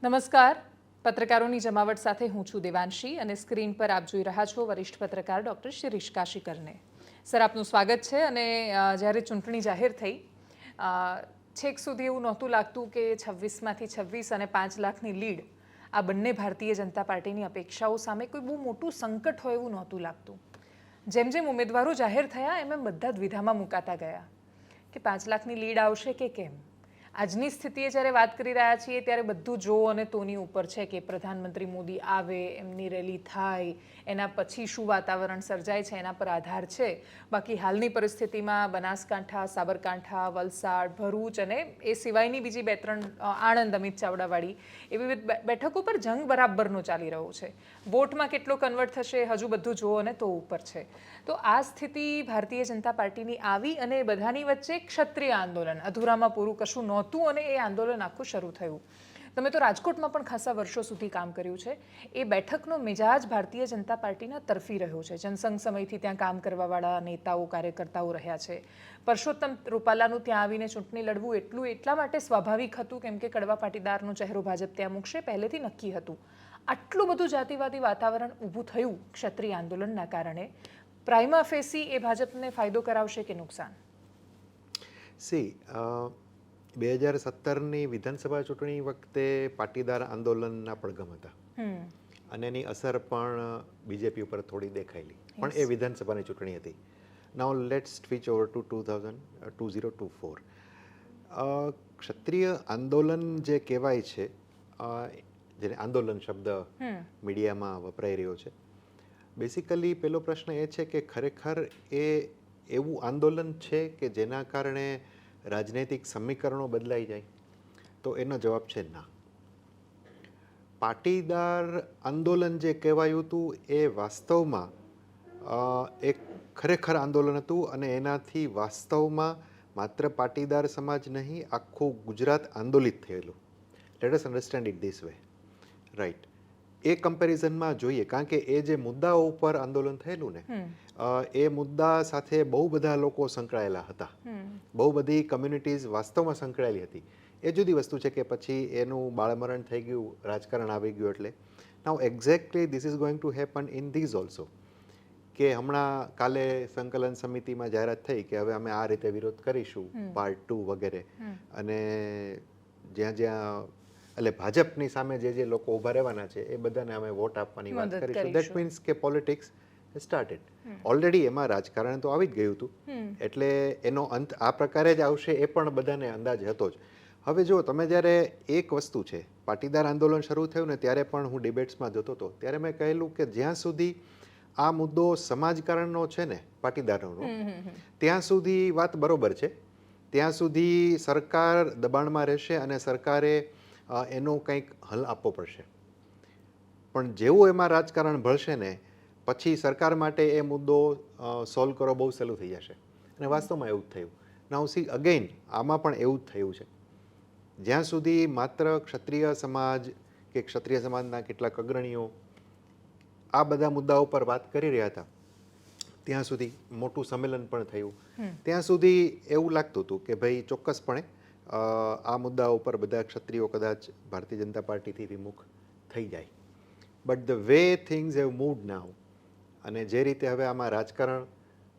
નમસ્કાર. પત્રકારોની જમાવટ સાથે હું છું દેવાંશી અને સ્ક્રીન પર આપ જોઈ રહ્યા છો વરિષ્ઠ પત્રકાર ડૉક્ટર શિરીષ કાશીકરને. સર, આપનું સ્વાગત છે. અને જ્યારે ચૂંટણી જાહેર થઈ છેક સુધી એવું નહોતું લાગતું કે 26માંથી 26 અને 5 લાખની લીડ આ બંને ભારતીય જનતા પાર્ટીની અપેક્ષાઓ સામે કોઈ બહુ મોટું સંકટ હોય એવું નહોતું લાગતું. જેમ જેમ ઉમેદવારો જાહેર થયા એમ બધા દ્વિધામાં મુકાતા ગયા કે 5 લાખની લીડ આવશે કે કેમ. આજની સ્થિતિએ જ્યારે વાત કરી રહ્યા છીએ ત્યારે બધું જો અને તોની ઉપર છે કે પ્રધાનમંત્રી મોદી આવે, એમની રેલી થાય, એના પછી શું વાતાવરણ સર્જાય છે એના પર આધાર છે. બાકી હાલની પરિસ્થિતિમાં બનાસકાંઠા, સાબરકાંઠા, વલસાડ, ભરૂચ અને એ સિવાયની બીજી 2-3 આણંદ, અમિત ચાવડાવાળી એવી બેઠકો પર જંગ બરાબરનો ચાલી રહ્યો છે. વોટમાં કેટલો કન્વર્ટ થશે હજુ બધું જો અને તો ઉપર છે. તો આ સ્થિતિ ભારતીય જનતા પાર્ટીની આવી અને બધાની વચ્ચે ક્ષત્રિય આંદોલન અધૂરામાં પૂરું કશું નહોતું અને એ આંદોલન આખું શરૂ થયું. તમે તો રાજકોટમાં પણ ખાસા વર્ષો સુધી કામ કર્યું છે. એ બેઠકનો મિજાજ ભારતીય જનતા પાર્ટીના તરફી રહ્યો છે. જનસંઘ સમયથી ત્યાં કામ કરવાવાળા નેતાઓ, કાર્યકર્તાઓ રહ્યા છે. પરસોત્તમ રૂપાલાનું ત્યાં આવીને ચૂંટણી લડવું એટલા માટે સ્વાભાવિક હતું કેમ કે કડવા પાટીદારનો ચહેરો ભાજપ ત્યાં મૂકશે પહેલેથી નક્કી હતું. આટલું બધું જાતિવાદી વાતાવરણ ઊભું થયું ક્ષત્રિય આંદોલનના કારણે. પ્રાઇમા ફેસી એ ભાજપને ફાયદો કરાવશે કે નુકસાન? 2017ની વિધાનસભા ચૂંટણી વખતે પાટીદાર આંદોલનના પડઘમ હતા અને એની અસર પણ બીજેપી ઉપર થોડી દેખાયેલી, પણ એ વિધાનસભાની ચૂંટણી હતી. નાઉ લેટ્સ સ્વિચ ઓવર ટુ 2024. ક્ષત્રિય આંદોલન જે કહેવાય છે, જેને આંદોલન શબ્દ મીડિયામાં વપરાઈ રહ્યો છે, બેસિકલી પેલો પ્રશ્ન એ છે કે ખરેખર એ એવું આંદોલન છે કે જેના કારણે રાજનૈતિક સમીકરણો બદલાઈ જાય? તો એનો જવાબ છે ના. પાટીદાર આંદોલન જે કહેવાયું હતું એ વાસ્તવમાં એક ખરેખર આંદોલન હતું અને એનાથી વાસ્તવમાં માત્ર પાટીદાર સમાજ નહીં, આખું ગુજરાત આંદોલિત થયેલું. Let us understand it this way, right? એ કમ્પેરિઝનમાં જોઈએ, કારણ કે એ જે મુદ્દાઓ ઉપર આંદોલન થયેલું ને, એ મુદ્દા સાથે બહુ બધા લોકો સંકળાયેલા હતા, બહુ બધી કમ્યુનિટીઝ વાસ્તવમાં સંકળાયેલી હતી. એ જુદી વસ્તુ છે કે પછી એનું બાળમરણ થઈ ગયું, રાજકારણ આવી ગયું. એટલે now exactly this is going to happen in these also. કે હમણાં કાલે સંકલન સમિતિમાં જાહેરાત થઈ કે હવે અમે આ રીતે વિરોધ કરીશું, પાર્ટ 2 વગેરે. અને જ્યાં એટલે ભાજપની સામે જે લોકો ઊભા રહેવાના છે એ બધાને અમે વોટ આપવાની વાત કરીશું. દેટ મીન્સ કે પોલિટિક્સ સ્ટાર્ટેડ ઓલરેડી. એમાં રાજકારણ તો આવી જ ગયું હતું, એટલે એનો અંત આ પ્રકારે જ આવશે એ પણ બધાને અંદાજ હતો જ. હવે જો તમે જ્યારે એક વસ્તુ છે, પાટીદાર આંદોલન શરૂ થયું ને ત્યારે પણ હું ડિબેટ્સમાં જતો હતો, ત્યારે મેં કહેલું કે જ્યાં સુધી આ મુદ્દો સમાજકારણનો છે ને, પાટીદારોનો, ત્યાં સુધી વાત બરોબર છે, ત્યાં સુધી સરકાર દબાણમાં રહેશે અને સરકારે એનો કંઈક હલ આપવો પડશે. પણ જેવું એમાં રાજકારણ ભળશે ને પછી સરકાર માટે એ મુદ્દો સોલ્વ કરવો બહુ સહેલું થઈ જશે. અને વાસ્તવમાં એવું જ થયું. નાઉ સી અગેઇન આમાં પણ એવું જ થયું છે. જ્યાં સુધી માત્ર ક્ષત્રિય સમાજ કે ક્ષત્રિય સમાજના કેટલાક અગ્રણીઓ આ બધા મુદ્દાઓ પર વાત કરી રહ્યા હતા, ત્યાં સુધી મોટું સંમેલન પણ થયું, ત્યાં સુધી એવું લાગતું હતું કે ભાઈ ચોક્કસપણે આ મુદ્દા ઉપર બધા ક્ષત્રિયો કદાચ ભારતીય જનતા પાર્ટીથી વિમુખ થઈ જાય. But the way things have moved now, અને જે રીતે હવે આમાં રાજકારણ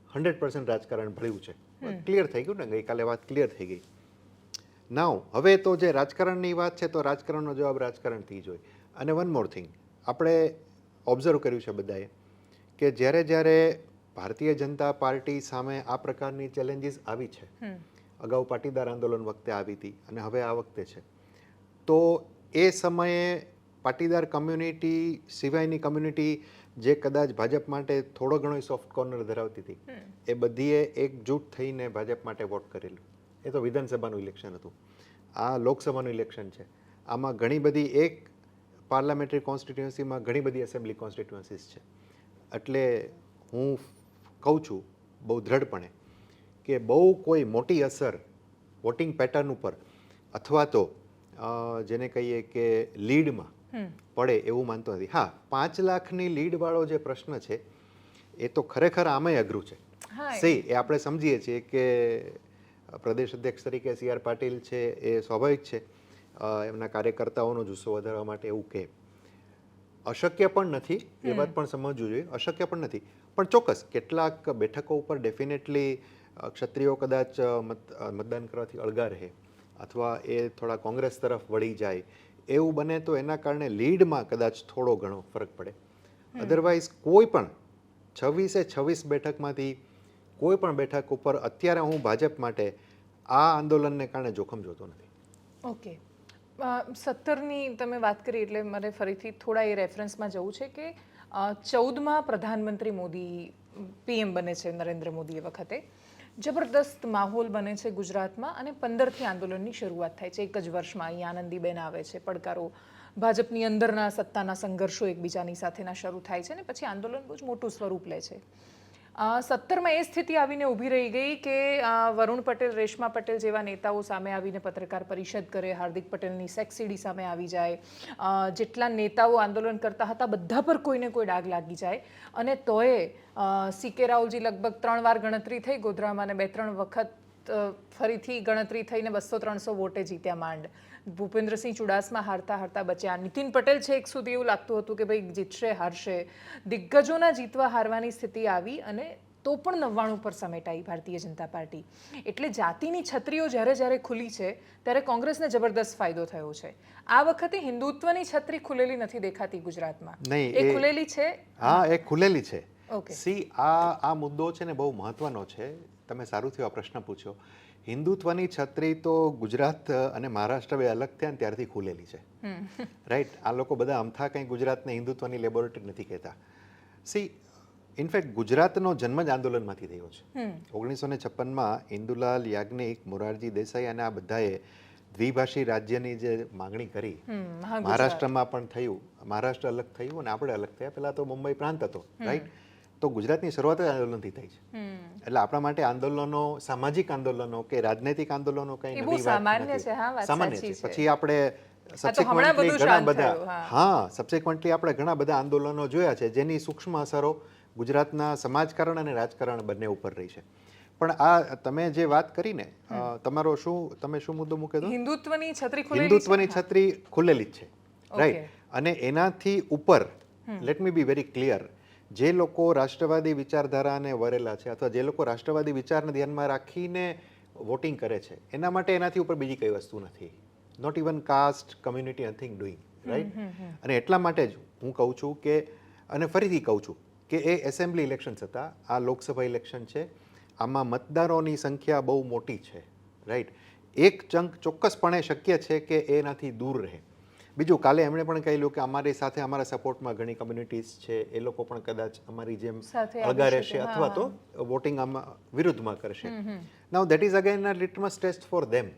100% રાજકારણ ભળ્યું છે, ક્લિયર થઈ ગયું ને, ગઈકાલે વાત ક્લિયર થઈ ગઈ. નાઉ હવે તો જે રાજકારણની વાત છે તો રાજકારણનો જવાબ રાજકારણથી જ હોય. અને વન મોર થિંગ આપણે ઓબ્ઝર્વ કર્યું છે બધાએ કે જ્યારે ભારતીય જનતા પાર્ટી સામે આ પ્રકારની ચેલેન્જીસ આવી છે, અગાઉ પાટીદાર આંદોલન વખતે આવી હતી અને હવે આ વખતે છે, તો એ સમયે પાટીદાર કમ્યુનિટી સિવાયની કમ્યુનિટી જે કદાચ ભાજપ માટે થોડો ઘણો સોફ્ટ કોર્નર ધરાવતી હતી, એ બધીએ એકજૂટ થઈને ભાજપ માટે વોટ કરેલું. એ તો વિધાનસભાનું ઇલેક્શન હતું, આ લોકસભાનું ઇલેક્શન છે. આમાં ઘણી બધી એક પાર્લામેન્ટરી કોન્સ્ટિટ્યુન્સીમાં ઘણી બધી એસેમ્બલી કોન્સ્ટિટ્યુન્સીસ છે. એટલે હું કહું છું બહુ દ્રઢપણે કે બહુ કોઈ મોટી અસર વોટિંગ પેટર્ન ઉપર અથવા તો જેને કહીએ કે લીડમાં પડે એવું માનતો નથી. હા, 5 લાખની લીડવાળો જે પ્રશ્ન છે એ તો ખરેખર આમાંય અઘરું છે. એ આપણે સમજીએ છીએ કે પ્રદેશ અધ્યક્ષ તરીકે CR પાટીલ છે એ સ્વાભાવિક છે એમના કાર્યકર્તાઓનો જુસ્સો વધારવા માટે એવું કહે. અશક્ય પણ નથી, એ વાત પણ સમજવું જોઈએ. અશક્ય પણ નથી, પણ ચોક્કસ કેટલાક બેઠકો ઉપર ડેફિનેટલી ક્ષત્રિયો કદાચ મતદાન કરવાથી અળગા રહે અથવા એ થોડા કોંગ્રેસ તરફ વળી જાય એવું બને તો એના કારણે લીડમાં કદાચ થોડો ઘણો ફરક પડે. અધરવાઇઝ કોઈ પણ 26 બેઠકમાંથી કોઈ પણ બેઠક ઉપર અત્યારે હું ભાજપ માટે આ આંદોલનને કારણે જોખમ જોતો નથી. ઓકે, 17ની તમે વાત કરી એટલે મારે ફરીથી થોડા એ રેફરન્સમાં જવું છે કે 14માં પ્રધાનમંત્રી મોદી પીએમ બને છે નરેન્દ્ર મોદી એ વખતે. જબરદસ્ત માહોલ બને છે ગુજરાતમાં અને 15થી આંદોલનની શરૂઆત થાય છે. એક જ વર્ષમાં અહીં આનંદીબેન આવે છે, પડકારો ભાજપની અંદરના સત્તાના સંઘર્ષો એકબીજાની સાથેના શરૂ થાય છે અને પછી આંદોલન બહુ જ મોટું સ્વરૂપ લે છે. 17માં એ સ્થિતિ આવીને ઊભી રહી ગઈ કે વરુણ પટેલ, રેશમા પટેલ જેવા નેતાઓ સામે આવીને પત્રકાર પરિષદ કરે, હાર્દિક પટેલની સેક્સીડી સામે આવી જાય, જેટલા નેતાઓ આંદોલન કરતા હતા બધા પર કોઈને કોઈ ડાઘ લાગી જાય અને તોય CK રાહુલજી લગભગ 3 વાર ગણતરી થઈ ગોધરામાં અને 2-3 વખત ફરીથી ગણતરી થઈને 200-300 વોટે જીત્યા માંડ. ભૂપેન્દ્રસિંહ ચુડાસમા હારતા હારતા બચ્યા. નીતિન પટેલ છેક સુધી એવું લાગતું હતું કે ભાઈ જીતશે હારશે. દિગ્ગજોના જીતવા હારવાની સ્થિતિ આવી અને તો પણ 99 પર સમેટાઈ ભારતીય જનતા પાર્ટી. એટલે જાતિની છત્રીઓ જ્યારે જ્યારે ખુલી છે ત્યારે કોંગ્રેસને જબરદસ્ત ફાયદો થયો છે. આ વખતે હિન્દુત્વની છત્રી ખુલેલી નથી દેખાતી ગુજરાતમાં. નહીં, એ ખુલેલી છે. હા, એ ખુલેલી છે. ઓકે, સી આ મુદ્દો છે ને બહુ મહત્વનો છે. તમે સારું થયો આ પ્રશ્ન પૂછ્યો. હિન્દુત્વની છત્રી તો ગુજરાત અને મહારાષ્ટ્ર બે અલગ થયા ને ત્યારથી ખુલેલી છે, રાઈટ. આ લોકો બધા અમથા કંઈ ગુજરાતને હિન્દુત્વની લેબોરેટરી નથી કહેતા. સી ઇનફેક્ટ ગુજરાતનો જન્મ જ આંદોલનમાંથી થયો છે. 1956માં ઇન્દુલાલ યાજ્ઞિક, મોરારજી દેસાઈ અને આ બધાએ દ્વિભાષી રાજ્યની જે માંગણી કરી, મહારાષ્ટ્રમાં પણ થયું, મહારાષ્ટ્ર અલગ થયું અને આપણે અલગ થયા. પહેલા તો મુંબઈ પ્રાંત હતો, રાઈટ. તો ગુજરાતની શરૂઆત જ આંદોલનથી થઈ છે. એટલે આપણા માટે આંદોલનો, સામાજિક આંદોલનો કે રાજનૈતિક આંદોલનો કંઈ નવી વાત સામાન્ય નથી. છે. હા, વાત સામાન્ય સાચી છે. છે. પછી આપણે સબસિક્વન્ટલી ઘણા બધા સબસિક્વન્ટલી આપણે ઘણા બધા આંદોલનો જોયા છે જેની સૂક્ષ્મ અસરો ગુજરાતના સમાજકારણ અને રાજકારણ બંને ઉપર રહી છે. પણ આ તમે જે વાત કરી ને, તમે શું મુદ્દો મૂક્યો હતો? હિન્દુત્વની છત્રી ખુલેલી છે. હિન્દુત્વની છત્રી ખુલેલી જ છે, રાઈટ. અને એનાથી ઉપર let me be very clear, જે લોકો રાષ્ટ્રવાદી વિચારધારાને વરેલા છે અથવા જે લોકો રાષ્ટ્રવાદી વિચારને ધ્યાનમાં રાખીને વોટિંગ કરે છે એના માટે એનાથી ઉપર બીજી કઈ વસ્તુ નથી. Not even caste, community, nothing doing, right. અને એટલા માટે જ હું કહું છું કે, અને ફરીથી કહું છું કે એ એસેમ્બલી ઇલેક્શન્સ હતા, આ લોકસભા ઇલેક્શન છે. આમાં મતદારોની સંખ્યા બહુ મોટી છે, રાઈટ. એક ચંક ચોક્કસપણે શક્ય છે કે એનાથી દૂર રહે. બીજું, કાલે એમણે પણ કહેલું કે અમારી સાથે અમારા સપોર્ટમાં ઘણી કમ્યુનિટીઝ છે, એ લોકો પણ કદાચ અમારી જેમ અળગા રહેશે અથવા તો વોટિંગ આમાં વિરુદ્ધમાં કરશે. Now that is again a litmus test for them.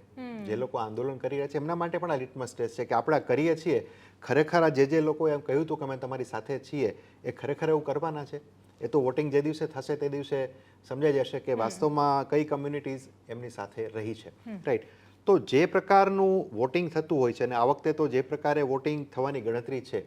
જે લોકો આંદોલન કરી રહ્યા છે એમના માટે પણ આ લિટમસ ટેસ્ટ છે કે આપણે કરીએ છીએ ખરેખર આ જે લોકો એમ કહ્યું હતું કે અમે તમારી સાથે છીએ એ ખરેખર એવું કરવાના છે. એ તો વોટિંગ જે દિવસે થશે તે દિવસે સમજાઈ જશે કે વાસ્તવમાં કઈ કમ્યુનિટીઝ એમની સાથે રહી છે, રાઈટ. તો જે પ્રકારનું વોટિંગ થતું હોય છે અને આ વખતે તો જે પ્રકારે વોટિંગ થવાની ગણતરી છે,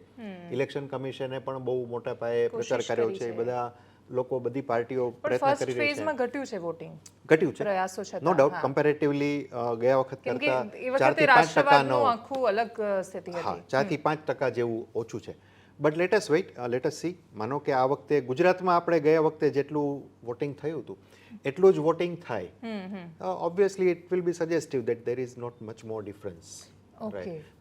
ઇલેક્શન કમિશને પણ બહુ મોટા પાયે પ્રચાર કર્યો છે. બધા લોકો, બધી પાર્ટીઓ પ્રયત્ન કરી રહી છે. ઘટ્યું છે વોટિંગ, ઘટ્યું છે, પ્રયાસો છતાં. No doubt. કમ્પેરેટિવલી ગયા વખત કરતા 4 થી 5% આખું અલગ સ્થિતિ હતી. હા, 4 થી 5% જેવું ઓછું છે. But let us wait, let us see. માનો કે આ વખતે ગુજરાતમાં આપણે ગયા વખતે જેટલું વોટિંગ થયું હતું એટલું જ વોટિંગ થાય, obviously it will be suggestive that there is not much more difference.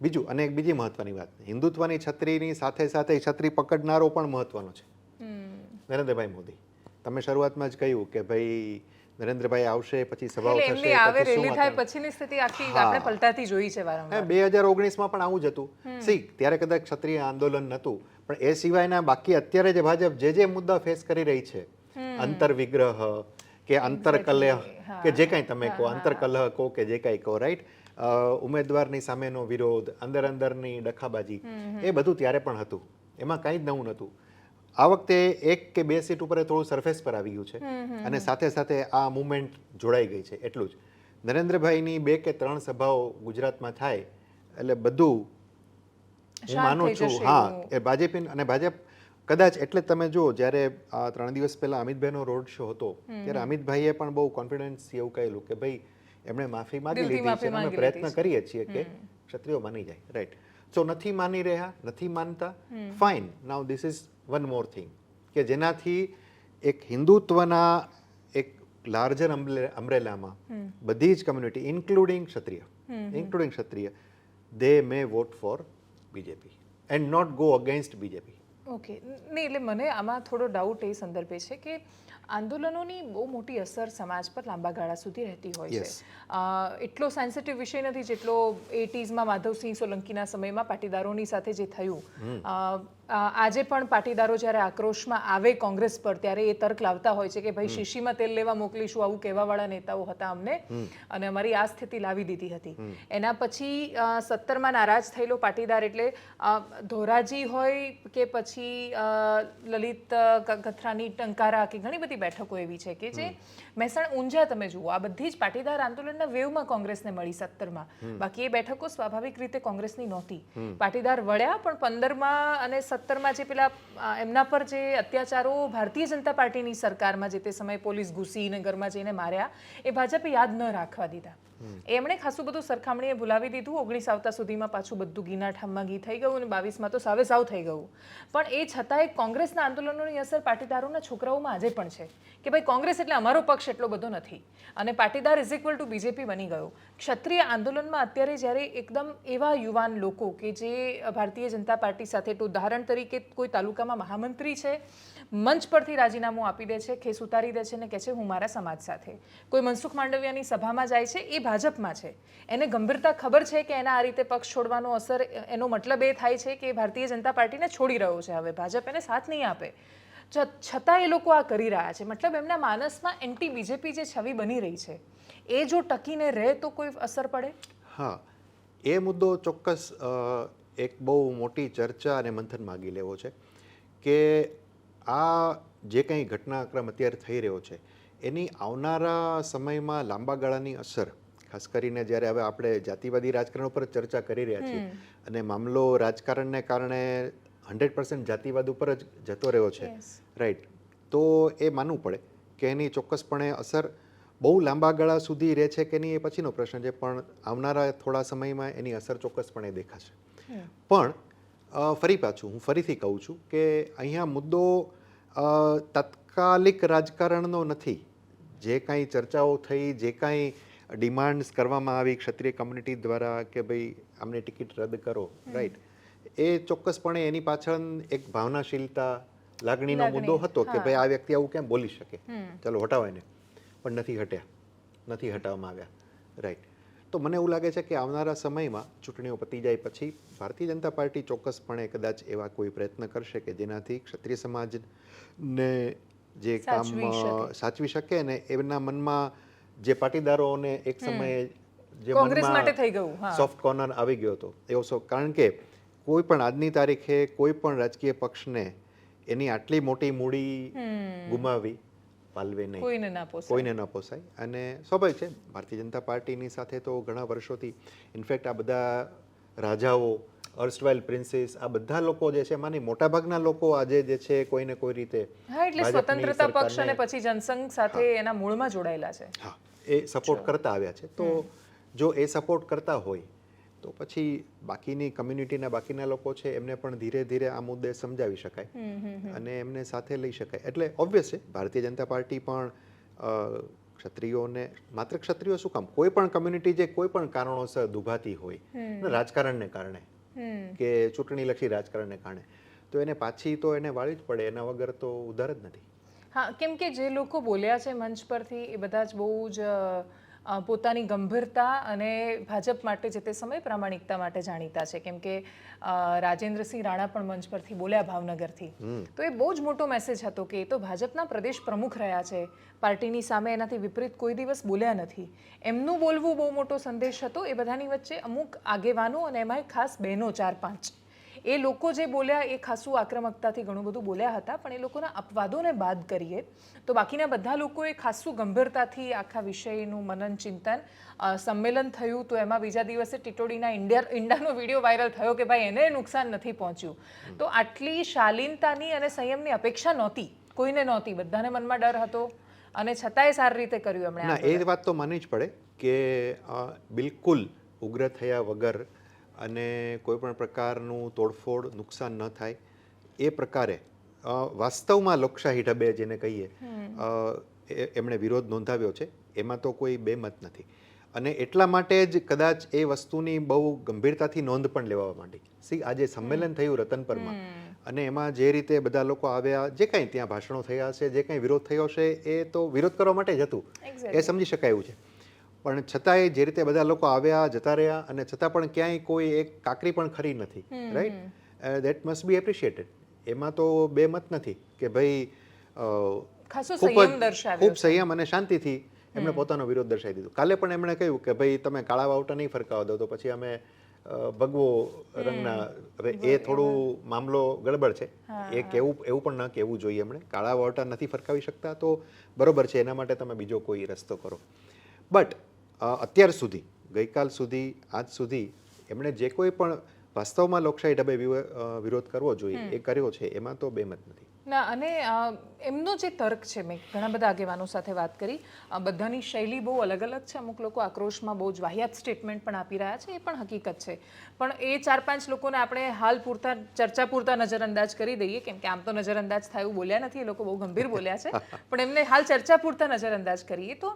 બીજું, અને એક બીજી મહત્વની વાત, હિન્દુત્વની છત્રીની સાથે સાથે છત્રી પકડનારો પણ મહત્વનો છે, નરેન્દ્રભાઈ મોદી. તમે શરૂઆતમાં જ કહ્યું કે ભાઈ નરેન્દ્રભાઈ આવશે, પછી સભાઓ થશે, આવે રેલી થાય પછીની સ્થિતિ આખી આપણે પલટાતી જોઈ છે વારંવાર. 2019માં પણ આવું જ હતું. સી, ત્યારે કદાચ ક્ષત્રિય આંદોલન નહોતું, પણ એ સિવાયના બાકી અત્યારે જે ભાજપ જે મુદ્દા ફેસ કરી રહી છે, અંતરવિગ્રહ કે અંતરકલહ કે જે કાંઈ તમે કહો, અંતરકલહ કહો કે જે કાંઈ કહો, રાઈટ. ઉમેદવારની સામેનો વિરોધ, અંદરની ડખાબાજી, એ બધું ત્યારે પણ હતું. એમાં કાંઈ જ નવું નહોતું. આ વખતે 1 કે 2 સીટ ઉપર થોડું સરફેસ પર આવી ગયું છે અને સાથે સાથે આ મુવમેન્ટ જોડાઈ ગઈ છે. એટલું જ. નરેન્દ્રભાઈની 2 કે 3 સભાઓ ગુજરાતમાં થાય એટલે બધું હું માનું છું, હા, એ ભાજપ કદાચ. એટલે તમે જુઓ, જ્યારે આ 3 દિવસ પહેલા અમિતભાઈનો રોડ શો હતો ત્યારે અમિતભાઈએ પણ બહુ કોન્ફિડન્સ એવું કહેલું કે ભાઈ એમણે માફી માંગી લીધી છે, અમે પ્રયત્ન કરીએ છીએ કે ક્ષત્રિયો માની જાય, રાઈટ. સો નથી માની રહ્યા, નથી માનતા, fine. Now this is one more thing કે જેનાથી એક હિન્દુત્વના એક લાર્જર અમ્બ્રેલામાં બધી જ community including Kshatriya they may vote for BJP and not go against BJP. Okay, નહીં એટલે મને આમાં થોડો ડાઉટ એ સંદર્ભે છે કે આંદોલનોની બહુ મોટી અસર સમાજ પર લાંબા ગાળા સુધી રહેતી હોય છે. એટલો સેન્સિટિવ વિષય નથી જેટલો 80s માધવસિંહ સોલંકીના સમયમાં પાટીદારોની સાથે જે થયું. આજે પણ પાટીદારો જ્યારે આક્રોશમાં આવે કોંગ્રેસ પર ત્યારે એ તર્ક લાવતા હોય છે કે ભાઈ શીશીમાં તેલ લેવા મોકલીશું, આવું કહેવાવાળા નેતાઓ હતા અમને અને અમારી આ સ્થિતિ લાવી દીધી હતી. એના પછી 70માં નારાજ થયેલો પાટીદાર એટલે ધોરાજી હોય કે પછી લલિત કથરાની ટંકારા કે ઘણી બધી બેઠકો એવી છે કે જે મહેસાણા ઊંઝા તમે જુઓ, આ બધી જ પાટીદાર આંદોલનના વેવમાં કોંગ્રેસને મળી 70માં. બાકી એ બેઠકો સ્વાભાવિક રીતે કોંગ્રેસની નહોતી. પાટીદાર વળ્યા પણ 15માં અને 17માં જે પેલા એમના પર જે અત્યાચારો ભારતીય જનતા પાર્ટીની સરકારમાં જે તે સમયે પોલીસ ઘૂસીને ઘરમાં જઈને માર્યા એ ભાજપે યાદ ન રાખવા દીધા. એમણે ખાસું બધું સરખામણીએ ભૂલાવી દીધું. 19 આવતા સુધીમાં પાછું બધું ઘીના ઠામમાં ઘી થઈ ગયું અને 22માં તો સાવે સાવ થઈ ગયું. પણ એ છતાંય કોંગ્રેસના આંદોલનોની અસર પાટીદારોના છોકરાઓમાં આજે પણ છે કે ભાઈ કોંગ્રેસ એટલે અમારો પક્ષ એટલો બધો નથી અને Patidar is equal to BJP બની ગયો. ક્ષત્રિય આંદોલનમાં અત્યારે જ્યારે એકદમ એવા યુવાન લોકો કે જે ભારતીય જનતા પાર્ટી સાથે, તો ઉદાહરણ તરીકે કોઈ તાલુકામાં મહામંત્રી છે, મંચ પરથી રાજીનામું આપી દે છે, ખેસ ઉતારી દે છે ને કહે છે હું મારા સમાજ સાથે. કોઈ મનસુખ માંડવિયાની સભામાં જાય છે, એ ભાજપમાં છે, એને ગંભીરતા ખબર છે કે એના આ રીતે પક્ષ છોડવાનો અસર, એનો મતલબ એ થાય છે કે ભારતીય જનતા પાર્ટીને છોડી રહ્યો છે, હવે ભાજપ એને સાથ નહીં આપે. છતાં એ લોકો આ કરી રહ્યા છે. મતલબ એમના માનસમાં એન્ટી બીજેપી જે છબી બની રહી છે એ જો ટકીને રહે તો કોઈ અસર પડે? હા, એ મુદ્દો ચોક્કસ એક બહુ મોટી ચર્ચા અને મંથન માગી લેવો છે કે આ જે કંઈ ઘટનાક્રમ અત્યારે થઈ રહ્યો છે એની આવનારા સમયમાં લાંબા ગાળાની અસર, ખાસ કરીને જ્યારે હવે આપણે જાતિવાદી રાજકારણ ઉપર ચર્ચા કરી રહ્યા છીએ અને મામલો રાજકારણને કારણે 100% જાતિવાદ ઉપર જ જતો રહ્યો છે, રાઈટ, તો એ માનવું પડે કે એની ચોક્કસપણે અસર બહુ લાંબા ગાળા સુધી રહે છે કે નહીં એ પછીનો પ્રશ્ન છે, પણ આવનારા થોડા સમયમાં એની અસર ચોક્કસપણે દેખાશે. પણ ફરી પાછું હું ફરીથી કહું છું કે અહીંયા મુદ્દો તાત્કાલિક રાજકારણનો નથી. જે કાંઈ ચર્ચાઓ થઈ, જે કાંઈ ડિમાન્ડ્સ કરવામાં આવી ક્ષત્રિય કમ્યુનિટી દ્વારા કે ભાઈ આમને ટિકિટ રદ કરો, રાઈટ, એ ચોક્કસપણે એની પાછળ એક ભાવનાશીલતા, લાગણીનો મુદ્દો હતો કે ભાઈ આ વ્યક્તિ આવું કેમ બોલી શકે, ચાલો હટાવો એને, પણ નથી હટાવવામાં આવ્યા, રાઈટ. તો મને એવું લાગે છે કે આવનારા સમયમાં ચૂંટણીઓ પતી જાય પછી ભારતીય જનતા પાર્ટી ચોક્કસપણે કદાચ એવા કોઈ પ્રયત્ન કરશે કે જેનાથી ક્ષત્રિય સમાજને જે કામ સાચવી શકે ને એમના મનમાં જે પાટીદારોને એક સમયે જે મનમાં સોફ્ટ કોર્નર આવી ગયો હતો એવો, કારણ કે કોઈ પણ આજની તારીખે કોઈ પણ રાજકીય પક્ષને એની આટલી મોટી મૂડી ગુમાવી પાલવે નહીં, કોઈને ન પોસાય. અને સ્વાભાવિક છે, ભારતીય જનતા પાર્ટીની સાથે તો ઘણા વર્ષોથી, ઇનફેક્ટ આ બધા રાજાઓ, અર્સ્ટવાઇલ પ્રિન્સીસ, આ બધા લોકો જે છે એમાંની મોટાભાગના લોકો આજે જે છે કોઈને કોઈ રીતે સ્વતંત્રતા પક્ષ અને પછી જનસંઘ સાથે એના મૂળમાં જોડાયેલા છે. હા, એ સપોર્ટ કરતા આવ્યા છે. તો જો એ સપોર્ટ કરતા હોય તો પછી બાકીની કમ્યુનિટીના બાકીના લોકો છે એમને પણ ધીરે ધીરે આ મુદ્દે સમજાવી શકાય અને એમને સાથે લઈ શકાય. એટલે ઓબ્વિયસ છે ભારતીય જનતા પાર્ટી પણ ક્ષત્રિયોને, માત્ર ક્ષત્રિયો શું કામ, કોઈ પણ કમ્યુનિટી જે કોઈ પણ કારણોસર દુભાતી હોય રાજકારણને કારણે કે ચૂંટણીલક્ષી રાજકારણને કારણે, તો એને પાછી તો એને વાળી જ પડે, એના વગર તો ઉધાર જ નથી. હા, કેમ કે જે લોકો બોલ્યા છે મંચ પરથી એ બધા જ બહુ જ પોતાની ગંભીરતા અને ભાજપ માટે જે તે સમય પ્રામાણિકતા માટે જાણીતા છે. કેમ કે રાજેન્દ્રસિંહ રાણા પણ મંચ પરથી બોલ્યા ભાવનગરથી, તો એ બહુ જ મોટો મેસેજ હતો કે એ તો ભાજપના પ્રદેશ પ્રમુખ રહ્યા છે, પાર્ટીની સામે એનાથી વિપરીત કોઈ દિવસ બોલ્યા નથી. એમનું બોલવું બહુ મોટો સંદેશ હતો. એ બધાની વચ્ચે અમુક આગેવાનો અને એમાંય ખાસ બહેનો 4-5 એ લોકો જે બોલ્યા એ ખાસું આક્રમકતાથી ઘણું બધું બોલ્યા હતા, પણ એ લોકોના અપવાદોને બાદ કરીએ તો બાકીના બધા લોકોએ ખાસું ગંભીરતાથી આખા વિષયનું મનન ચિંતન, સંમેલન થયું તો એમાં બીજા દિવસે ટીટોડીના ઈંડાનો વિડીયો વાયરલ થયો કે ભાઈ એને નુકસાન નથી પહોંચ્યું. તો આટલી શાલીનતાની અને સંયમની અપેક્ષા નહોતી, કોઈને નહોતી, બધાને મનમાં ડર હતો અને છતાંય સારી રીતે કર્યું એમણે. એ વાત તો માનવી જ પડે કે બિલકુલ ઉગ્ર થયા વગર અને કોઈ પણ પ્રકારનું તોડફોડ નુકસાન ન થાય એ પ્રકારે વાસ્તવમાં લોકશાહી ઢબે જેને કહીએ એમણે વિરોધ નોંધાવ્યો છે. એમાં તો કોઈ બેમત નથી અને એટલા માટે જ કદાચ એ વસ્તુની બહુ ગંભીરતાથી નોંધ પણ લેવા માંડી. આજે સંમેલન થયું રતનપરમાં અને એમાં જે રીતે બધા લોકો આવ્યા, જે કાંઈ ત્યાં ભાષણો થયા છે, જે કાંઈ વિરોધ થયો છે એ તો વિરોધ કરવા માટે જ હતું, એ સમજી શકાય એવું છે. પણ છતાંય જે રીતે બધા લોકો આવ્યા જતા રહ્યા અને છતાં પણ ક્યાંય કોઈ એક કાકરી પણ ખરી નથી, right? That must be appreciated. એમાં તો બે મત નથી કે ભાઈ ખૂબ સંયમ અને શાંતિથી એમણે પોતાનો વિરોધ દર્શાવી દીધો. કાલે પણ એમણે કહ્યું કે ભાઈ તમે કાળા વાવટા નહીં ફરકાવા દો તો પછી અમે ભગવો રંગના. હવે એ થોડું મામલો ગડબડ છે, એ કેવું એવું પણ ન કહેવું જોઈએ. એમણે કાળા વાવટા નથી ફરકાવી શકતા તો બરોબર છે, એના માટે તમે બીજો કોઈ રસ્તો કરો. બટ અત્યાર સુધી, ગઈકાલ સુધી, આજ સુધી એમણે જે કોઈ પણ વાસ્તવમાં લોકશાહી ઢબે વિરોધ કરવો જોઈએ એ કર્યો છે, એમાં તો બેમત નથી. ના, અને એમનો જે તર્ક છે, મેં ઘણા બધા આગેવાનો સાથે વાત કરી, બધાની શૈલી બહુ અલગ અલગ છે. અમુક લોકો આક્રોશમાં બહુ જ વાહિયાત સ્ટેટમેન્ટ પણ આપી રહ્યા છે, એ પણ હકીકત છે. પણ એ 4-5 લોકોને આપણે હાલ પૂરતા ચર્ચા પૂરતા નજરઅંદાજ કરી દઈએ, કેમ કે આમ તો નજરઅંદાજ થાય એવું બોલ્યા નથી, એ લોકો બહુ ગંભીર બોલ્યા છે, પણ એમને હાલ ચર્ચા પૂરતા નજરઅંદાજ કરીએ તો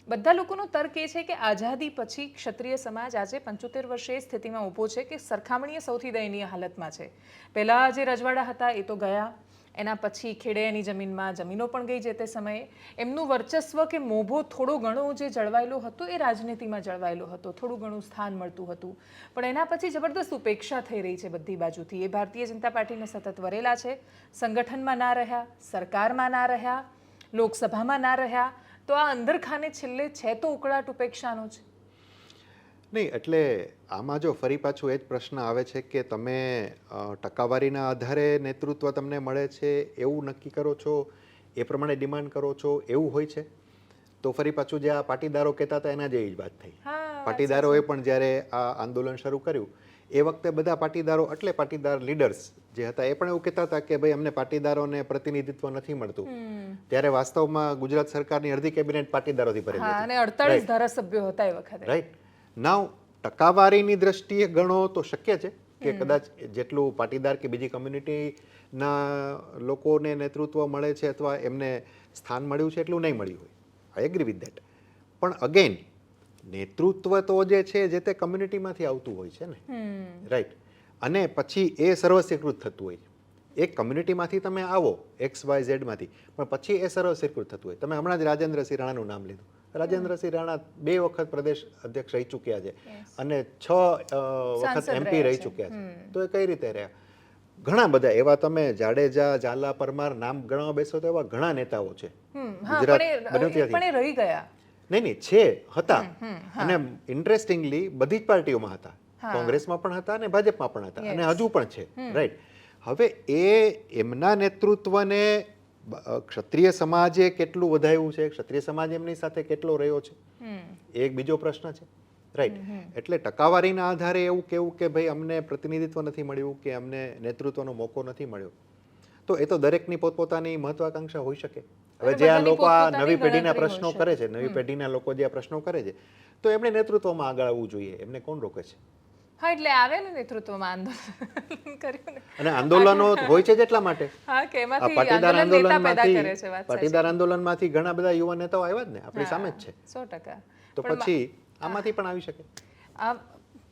બધા લોકોનો તર્ક એ છે કે આઝાદી પછી ક્ષત્રિય સમાજ આજે 75 વર્ષે એ સ્થિતિમાં ઊભો છે કે સરખામણીએ સૌથી દયનીય હાલતમાં છે. પહેલાં જે રજવાડા હતા એ તો ગયા, એના પછી ખેડેની જમીનમાં જમીનો પણ ગઈ. જે તે સમયે એમનું વર્ચસ્વ કે મોભો થોડો ઘણો જે જળવાયેલો હતો એ રાજનીતિમાં જળવાયેલો હતો, થોડું ઘણું સ્થાન મળતું હતું. પણ એના પછી જબરદસ્ત ઉપેક્ષા થઈ રહી છે બધી બાજુથી. એ ભારતીય જનતા પાર્ટીને સતત વરેલા છે, સંગઠનમાં ના રહ્યા, સરકારમાં ના રહ્યા, લોકસભામાં ના રહ્યા. તો આ અંદરખાને છેલ્લે છે તો ઉકળાટ ઉપેક્ષાનો જ નહીં. એટલે આમાં જો ફરી પાછું એ જ પ્રશ્ન આવે છે કે તમે ટકાવારીના આધારે નેતૃત્વ તમને મળે છે એવું નક્કી કરો છો, એ પ્રમાણે ડિમાન્ડ કરો છો એવું હોય છે. તો ફરી પાછું જે આ પાટીદારો કહેતા હતા એના જેવી જ વાત થઈ. પાટીદારોએ પણ જ્યારે આ આંદોલન શરૂ કર્યું એ વખતે બધા પાટીદારો, એટલે પાટીદાર લીડર્સ જે હતા એ પણ એવું કહેતા હતા કે ભાઈ અમને પાટીદારોને પ્રતિનિધિત્વ નથી મળતું. ત્યારે વાસ્તવમાં ગુજરાત સરકારની અડધી કેબિનેટ પાટીદારોથી ભરેલી હતી અને 48 ધારાસભ્યો હતા એ વખતે, રાઈટ? નાવ ટકાવારીની દ્રષ્ટિએ ગણો તો શક્ય છે કે કદાચ જેટલું પાટીદાર કે બીજી કમ્યુનિટીના લોકોને નેતૃત્વ મળે છે અથવા એમને સ્થાન મળ્યું છે એટલું નહીં મળ્યું હોય. I agree with that. પણ અગેન નેતૃત્વ તો જે છે જે તે કમ્યુનિટીમાંથી આવતું હોય છે ને, રાઈટ? અને પછી એ સર્વસ્વીકૃત થતું હોય છે. એક કમ્યુનિટીમાંથી તમે આવો XYZ માંથી, પણ પછી એ સર્વસ્વીકૃત થતું હોય. તમે હમણાં જ રાજેન્દ્રસિંહ રાણાનું નામ લીધું. રાજેન્દ્રસિંહ રાણા 2 વખત પ્રદેશ અધ્યક્ષ રહી ચૂક્યા છે અને 6 વખત MP રહી ચૂક્યા છે. તો એ કઈ રીતે રહ્યા? ઘણા બધા એવા, તમે જાડેજા, ઝાલા, પરમાર નામ ગણવા બેસો તો એવા ઘણા નેતાઓ છે પણ એ રહી ગયા. નહીં, છે, હતા. અને ઇન્ટરેસ્ટિંગલી બધી જ પાર્ટીઓમાં હતા, કોંગ્રેસમાં પણ હતા અને ભાજપમાં પણ હતા અને હજુ પણ છે, રાઈટ? હવે એમના નેતૃત્વને ક્ષત્રિય સમાજે કેટલું વધાવ્યું છે, ક્ષત્રિય સમાજ એમની સાથે કેટલો રહ્યો છે, એ એક બીજો પ્રશ્ન છે, રાઈટ? એટલે ટકાવારીના આધારે એવું કેવું કે ભાઈ અમને પ્રતિનિધિત્વ નથી મળ્યું કે અમને નેતૃત્વનો મોકો નથી મળ્યો, તો એ તો દરેકની પોતપોતાની મહત્વાકાંક્ષા હોઈ શકે. હવે જે આ લોકો આ નવી પેઢીના પ્રશ્નો કરે છે, નવી પેઢીના લોકો જે આ પ્રશ્નો કરે છે, તો એમણે નેતૃત્વમાં આગળ આવવું જોઈએ. એમને કોણ રોકે છે? હા, એટલે આવે ને નેતૃત્વમાં આંદોલન કર્યું ને. અને આંદોલનો હોય છે જેટલા માટે. હા, કે એમાંથી આંદોલન નેતા પેદા કરે છે. વાત પાટીદાર આંદોલનમાંથી ઘણા બધા યુવા નેતાઓ આવ્યા જ ને, આપણી સામે જ છે. 100%. તો પછી આમાંથી પણ આવી શકે.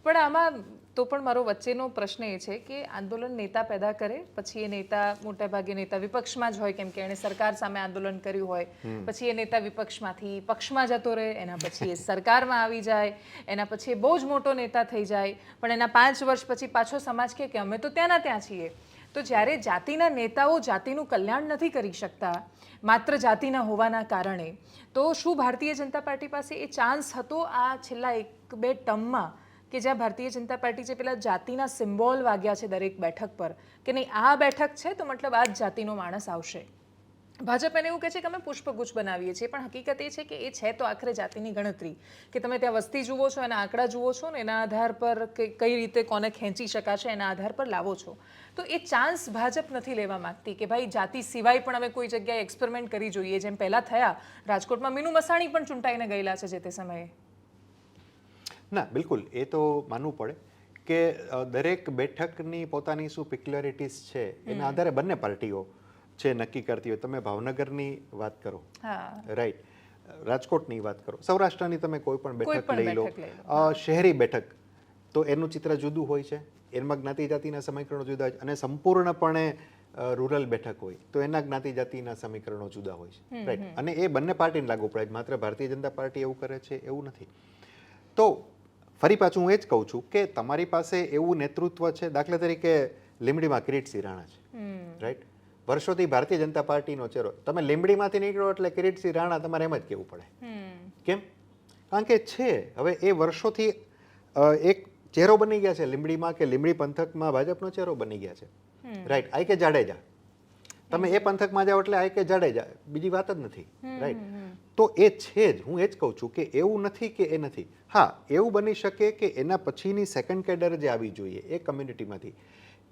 પણ આમાં તો પણ મારો વચ્ચેનો પ્રશ્ન એ છે કે આંદોલન નેતા પેદા કરે, પછી એ નેતા મોટાભાગે નેતા વિપક્ષમાં જ હોય, કેમ કે એણે સરકાર સામે આંદોલન કર્યું હોય, પછી એ નેતા વિપક્ષમાંથી પક્ષમાં જતો રહે, એના પછી એ સરકારમાં આવી જાય, એના પછી એ બહુ જ મોટો નેતા થઈ જાય, પણ એના 5 વર્ષ પછી પાછો સમાજ કહે કે અમે તો ત્યાંના ત્યાં છીએ. તો જ્યારે જાતિના નેતાઓ જાતિનું કલ્યાણ નથી કરી શકતા માત્ર જાતિના હોવાના કારણે, તો શું ભારતીય જનતા પાર્ટી પાસે એ ચાન્સ હતો આ છેલ્લા 1-2 ટર્મમાં કે જ્યાં ભારતીય જનતા પાર્ટી જે પેલા જાતિના સિમ્બોલ વાગ્યા છે દરેક બેઠક પર કે નહીં આ બેઠક છે તો મતલબ આ જ જાતિનો માણસ આવશે? ભાજપ એને એવું કહે છે કે અમે પુષ્પગુચ્છ બનાવીએ છીએ, પણ હકીકત એ છે કે એ છે તો આખરે જાતિની ગણતરી, કે તમે ત્યાં વસ્તી જુઓ છો, એના આંકડા જુઓ છો ને એના આધાર પર કઈ રીતે કોને ખેંચી શકાશે એના આધાર પર લાવો છો. તો એ ચાન્સ ભાજપ નથી લેવા માંગતી કે ભાઈ જાતિ સિવાય પણ અમે કોઈ જગ્યાએ એક્સપેરિમેન્ટ કરી જોઈએ, જેમ પહેલાં થયા. રાજકોટમાં મીનુ મસાણી પણ ચૂંટાઈને ગયેલા છે જે તે સમયે. ના, બિલકુલ, એ તો માનવું પડે કે દરેક બેઠકની પોતાની શું પિક્યુલારિટીઝ છે એના આધારે બંને પાર્ટીઓ છે નક્કી કરતી હોય. તમે ભાવનગરની વાત કરો, રાઈટ, રાજકોટની વાત કરો, સૌરાષ્ટ્રની તમે કોઈ પણ બેઠક લઈ લો, શહેરી બેઠક તો એનું ચિત્ર જુદું હોય છે, એમાં જ્ઞાતિ જાતિના સમીકરણો જુદા હોય છે, અને સંપૂર્ણપણે રૂરલ બેઠક હોય તો એના જ્ઞાતિ જાતિના સમીકરણો જુદા હોય છે, રાઈટ. અને એ બંને પાર્ટીને લાગુ પડે, માત્ર ભારતીય જનતા પાર્ટી એવું કરે છે એવું નથી. તો ફરી પાછું હું એ જ કહું છું કે તમારી પાસે એવું નેતૃત્વ છે, દાખલા તરીકે લીંબડીમાં કિરીટસિંહ રાણા છે, રાઈટ, વર્ષોથી ભારતીય જનતા પાર્ટીનો ચહેરો. તમે લીંબડીમાંથી નીકળો એટલે કિરીટસિંહ રાણા તમારે એમ જ કહેવું પડે. કેમ? કારણ કે છે હવે એ વર્ષોથી એક ચહેરો બની ગયા છે લીંબડીમાં, કે લીંબડી પંથકમાં ભાજપનો ચહેરો બની ગયા છે, રાઈટ. આઈ કે જાડેજા, તમે એ પંથકમાં જાઓ એટલે આઈ કે જાડેજા, બીજી વાત જ નથી, રાઈટ. તો એ છે જ, હું એ જ કહું છું કે એવું નથી કે એ નથી. હા, એવું બની શકે કે એના પછીની સેકન્ડ કેડર જે આવી જોઈએ એ કમ્યુનિટીમાંથી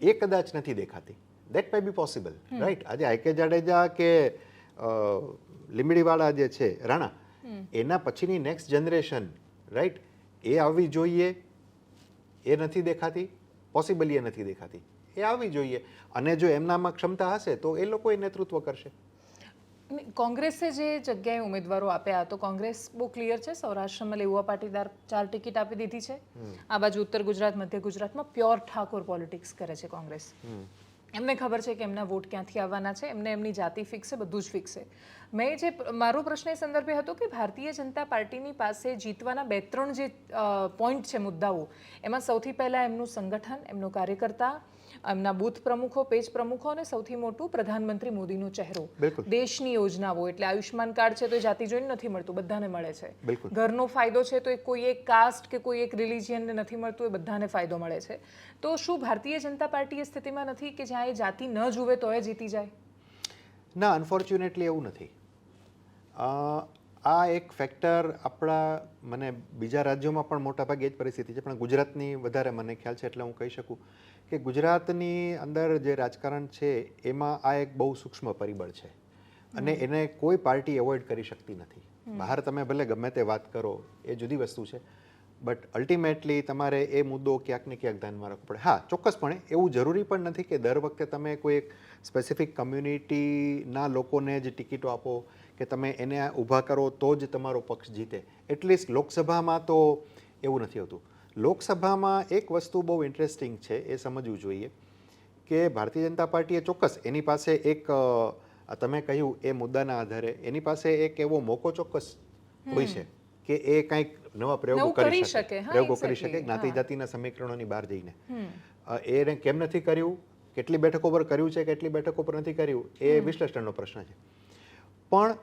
એ કદાચ નથી દેખાતી. That May B possible, right. આજે આઈ કે જાડેજા કે લીંબડીવાળા જે છે રાણા, એના પછીની નેક્સ્ટ જનરેશન, રાઈટ, એ આવવી જોઈએ, એ નથી દેખાતી, પોસિબલી એ નથી દેખાતી, એ આવવી જોઈએ. અને જો એમનામાં ક્ષમતા હશે તો એ લોકો એ નેતૃત્વ કરશે. કોંગ્રેસે જે જગ્યાએ ઉમેદવારો આપ્યા તો કોંગ્રેસ બહુ ક્લિયર છે, સૌરાષ્ટ્રમાં લેવા પાટીદાર 4 ટિકિટ આપી દીધી છે. આ બાજુ ઉત્તર ગુજરાત, મધ્ય ગુજરાતમાં પ્યોર ઠાકોર પોલિટિક્સ કરે છે કોંગ્રેસ. એમને ખબર છે કે એમના વોટ ક્યાંથી આવવાના છે, એમને એમની જાતિ ફિક્સ છે, બધું જ ફિક્સ છે. મારો પ્રશ્ન એ સંદર્ભે હતો કે ભારતીય જનતા પાર્ટીની પાસે જીતવાના 2-3 જે પોઈન્ટ છે, મુદ્દાઓ, એમાં સૌથી પહેલાં એમનું સંગઠન, એમનો કાર્યકર્તા, એમના બૂથ પ્રમુખો, પેજ પ્રમુખો, અને સૌથી મોટું પ્રધાનમંત્રી મોદીનો ચહેરો. દેશની યોજનાઓ, એટલે આયુષ્માન કાર્ડ છે તો એ જાતિ જોઈને નથી મળતું, બધાને મળે છે. ઘરનો ફાયદો છે તો એ કોઈ એક કાસ્ટ કે કોઈ એક રિલિજિયનને નથી મળતું, એ બધાને ફાયદો મળે છે. તો શું ભારતીય જનતા પાર્ટી એ સ્થિતિમાં નથી કે જ્યાં એ જાતિ ન જુએ તો એ જીતી જાય? ના, અનફોર્ચ્યુનેટલી એવું નથી. આ એક ફેક્ટર આપણા, મને બીજા રાજ્યોમાં પણ મોટાભાગે જ પરિસ્થિતિ છે, પણ ગુજરાતની વધારે મને ખ્યાલ છે, એટલે હું કહી શકું કે ગુજરાતની અંદર જે રાજકારણ છે એમાં આ એક બહુ સૂક્ષ્મ પરિબળ છે, અને એને કોઈ પાર્ટી એવોઇડ કરી શકતી નથી. બહાર તમે ભલે ગમે તે વાત કરો, એ જુદી વસ્તુ છે, બટ અલ્ટિમેટલી તમારે એ મુદ્દો ક્યાંક ને ક્યાંક ધ્યાનમાં રાખવો પડે. હા, ચોક્કસપણે એવું જરૂરી પણ નથી કે દર વખતે તમે કોઈ એક સ્પેસિફિક કમ્યુનિટીના લોકોને જ ટિકિટો આપો, કે તમે એને ઊભા કરો તો જ તમારો પક્ષ જીતે. એટલીસ્ટ લોકસભામાં તો એવું નથી હોતું. લોકસભામાં એક વસ્તુ બહુ ઇન્ટરેસ્ટિંગ છે, એ સમજવું જોઈએ કે ભારતીય જનતા પાર્ટીએ ચોક્કસ એની પાસે એક, તમે કહ્યું એ મુદ્દાના આધારે એની પાસે એક એવો મોકો ચોક્કસ હોય છે કે એ કંઈક નવા પ્રયોગો કરી શકે, જ્ઞાતિ જાતિના સમીકરણોની બહાર જઈને. એને કેમ નથી કર્યું, કેટલી બેઠકો પર કર્યું છે, કેટલી બેઠકો પર નથી કર્યું, એ વિશ્લેષણનો પ્રશ્ન છે. પણ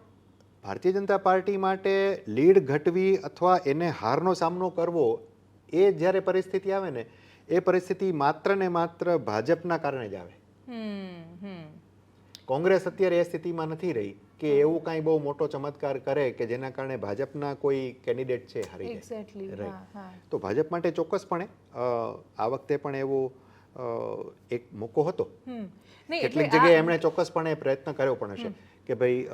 ભારતીય જનતા પાર્ટી માટે લીડ ઘટવી અથવા એને હારનો સામનો કરવો, એ જ્યારે પરિસ્થિતિ આવે ને, એ પરિસ્થિતિ માત્ર ને માત્ર ભાજપના કારણે જ આવે. કોંગ્રેસ અત્યારે એ સ્થિતિમાં નથી રહી કે એવું કાંઈ બહુ મોટો ચમત્કાર કરે કે જેના કારણે ભાજપના કોઈ કેન્ડિડેટ છે હારી જાય. તો ભાજપ માટે ચોક્કસપણે આ વખતે પણ એવો એક મોકો હતો. કેટલીક જગ્યાએ એમણે ચોક્કસપણે પ્રયત્ન કર્યો પણ હશે કે ભાઈ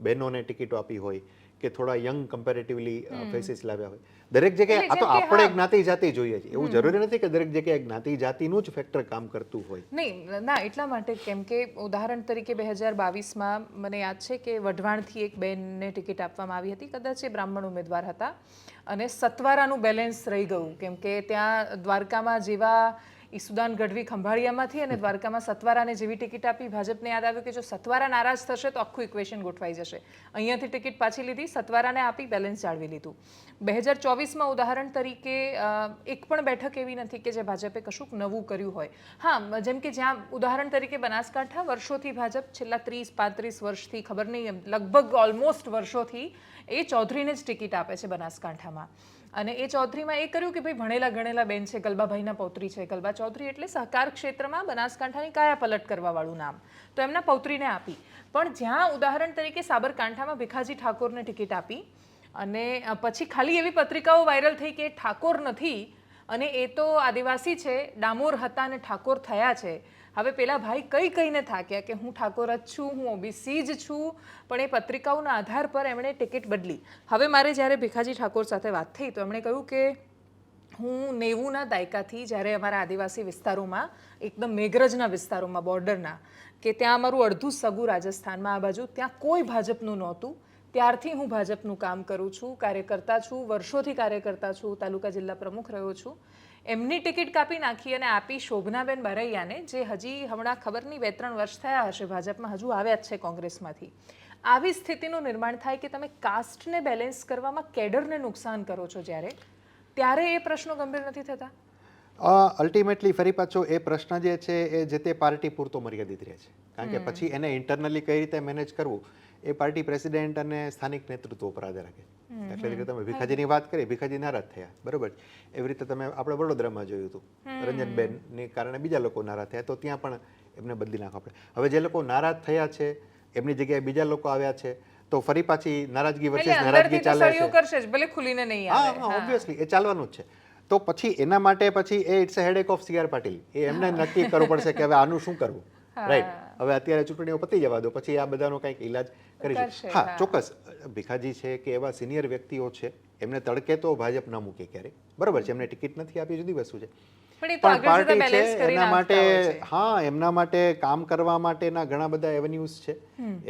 બહેનોને ટિકિટો આપી હોય, કે થોડા યંગ કમ્પેરેટિવલી ફેસીસ લાવ્યા હોય. દરેક જગ્યાએ આ તો આપણે જ્ઞાતિ જાતિ જોઈએ છે, એવું જરૂરી નથી કે દરેક જગ્યાએ જ્ઞાતિ જાતિનું જ ફેક્ટર કામ કરતું હોય. નહીં, ના, એટલા માટે કેમ કે ઉદાહરણ તરીકે 2022માં મને યાદ છે કે વઢવાણથી એક બેનને ટિકિટ આપવામાં આવી હતી, કદાચ એ બ્રાહ્મણ ઉમેદવાર હતા, અને સત્વારાનું બેલેન્સ રહી ગયું, કેમ કે ત્યાં દ્વારકામાં જેવા ઈસુદાન ગઢવી ખંભાળિયામાંથી અને દ્વારકામાં સતવારાને જેવી ટિકિટ આપી, ભાજપને યાદ આવ્યું કે જો સતવારા નારાજ થશે તો આખું ઇક્વેશન ગોઠવાઈ જશે. અહીંયાથી ટિકિટ પાછી લીધી, સતવારાને આપી, બેલેન્સ જાળવી લીધું. 2024માં ઉદાહરણ તરીકે એક પણ બેઠક એવી નથી કે જે ભાજપે કશુંક નવું કર્યું હોય. હા, જેમ કે જ્યાં ઉદાહરણ તરીકે બનાસકાંઠા, વર્ષોથી ભાજપ છેલ્લા 30-35 વર્ષથી, ખબર નહીં, લગભગ ઓલમોસ્ટ વર્ષોથી એ ચૌધરીને જ ટિકિટ આપે છે બનાસકાંઠામાં. અને એ ચૌધરીમાં એ કર્યું કે ભાઈ ભણેલા ગણેલા બેન છે, ગલબાભાઈના પૌત્રી છે, ગલબા ચૌધરી એટલે સહકાર ક્ષેત્રમાં બનાસકાંઠાની કાયા પલટ કરવાવાળું નામ, તો એમના પૌત્રીને આપી. પણ જ્યાં ઉદાહરણ તરીકે સાબરકાંઠામાં ભીખાજી ઠાકોરને ટિકિટ આપી, અને પછી ખાલી એવી પત્રિકાઓ વાયરલ થઈ કે ઠાકોર નથી અને એ તો આદિવાસી છે, ડામોર હતા અને ઠાકોર થયા છે. હવે પેલા ભાઈ કહીને થાક્યા કે હું ઠાકોર જ છું, હું ઓબીસી જ છું, પણ એ પત્રિકાઓના આધાર પર એમણે ટિકિટ બદલી. હવે મારે જ્યારે ભીખાજી ઠાકોર સાથે વાત થઈ તો એમણે કહ્યું કે હું 90ના દાયકાથી જ્યારે અમારા આદિવાસી વિસ્તારોમાં એકદમ મેઘરજના વિસ્તારોમાં બોર્ડરના કે ત્યાં અમારું અડધું સગું રાજસ્થાનમાં આ બાજુ ત્યાં કોઈ ભાજપનું નહોતું ત્યારથી હું ભાજપનું કામ કરું છું, કાર્યકર્તા છું, વર્ષોથી કાર્યકર્તા છું, તાલુકા જિલ્લા પ્રમુખ રહ્યો છું. એમની ટિકિટ કાપી નાખી અને આપી શોભનાબેન બારૈયાને, જે હજી હમણાં ખબર નહીં 2-3 વર્ષ થયા હશે ભાજપમાં, હજુ આવ્યા જ છે કોંગ્રેસમાંથી. આવી સ્થિતિનું નિર્માણ થાય કે તમે કાસ્ટને બેલેન્સ કરવામાં કેડરને નુકસાન કરો છો ત્યારે એ પ્રશ્નો ગંભીર નથી થતા? અલ્ટિમેટલી ફરી પાછો એ પ્રશ્ન જે છે એ જે તે પાર્ટી પૂરતો મર્યાદિત રહે છે, કારણ કે પછી એને ઇન્ટરનલી કઈ રીતે મેનેજ કરવું એ પાર્ટી પ્રેસિડેન્ટ અને સ્થાનિક નેતૃત્વ ઉપર આધાર રાખે. એટલે રીતે તમે ભીખાજીની વાત કરી, ભીખાજી નારાજ થયા, બરોબર. એવી રીતે તમે આપણે વડોદરામાં જોયું હતું, રંજનબેનને કારણે બીજા લોકો નારાજ થયા, તો ત્યાં પણ એમને બદલી નાખવા પડે. હવે જે લોકો નારાજ થયા છે એમની જગ્યાએ બીજા લોકો આવ્યા છે, તો ફરી પાછી નારાજગી વર્સિસ નારાજગી ચાલે છે. કરશે જ, ભલે ખુલીને નહીં આવે. હા, ઓબ્વિયસલી એ ચાલવાનું જ છે. તો પછી એના માટે પછી એ it's a headache of CR Patil. એ એમને નક્કી કરવું પડશે કે હવે આનું શું કરવું, રાઈટ. હવે અત્યારે ચૂંટણીઓ પતી જવા દો, પછી આ બધાનો કંઈક ઈલાજ કરીશું. હા, ચોક્કસ ભીખાજી છે કે એવા સિનિયર વ્યક્તિઓ છે, એમને તડકે તો ભાજપ ન મૂકે ક્યારે, બરોબર છે. એમને ટિકિટ નથી આપી, જુદી વસ્તુ છે. પણ પાર્ટી છે એના માટે, હા, એમના માટે કામ કરવા માટેના ઘણા બધા એવન્યુઝ છે,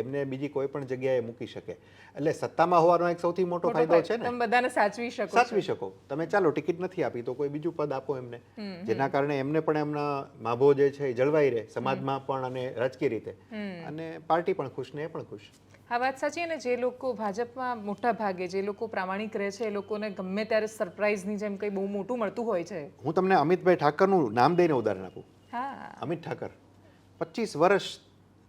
એમને બીજી કોઈ પણ જગ્યાએ મૂકી શકે. એટલે સત્તામાં હોવાનો એક સૌથી મોટો ફાયદો છે ને, તમે બધાને સાચવી શકો. તમે ચાલો ટિકિટ નથી આપી તો કોઈ બીજું પદ આપો એમને, જેના કારણે એમને પણ એમના માભો જે છે એ જળવાઈ રહે સમાજમાં પણ અને રાજકીય રીતે, અને પાર્ટી પણ ખુશ ને એ પણ ખુશ. હા, વાત સાચી. અને જે લોકો ભાજપમાં મોટા ભાગે જે લોકો પ્રામાણિક રહે છે એ લોકોને ગમે ત્યારે સરપ્રાઈઝની જેમ કંઈ બહુ મોટું મળતું હોય છે. હું તમને અમિતભાઈ ઠાકરનું નામ દઈને ઉદાહરણ આપું. હા, અમિત ઠાકર 25 વર્ષ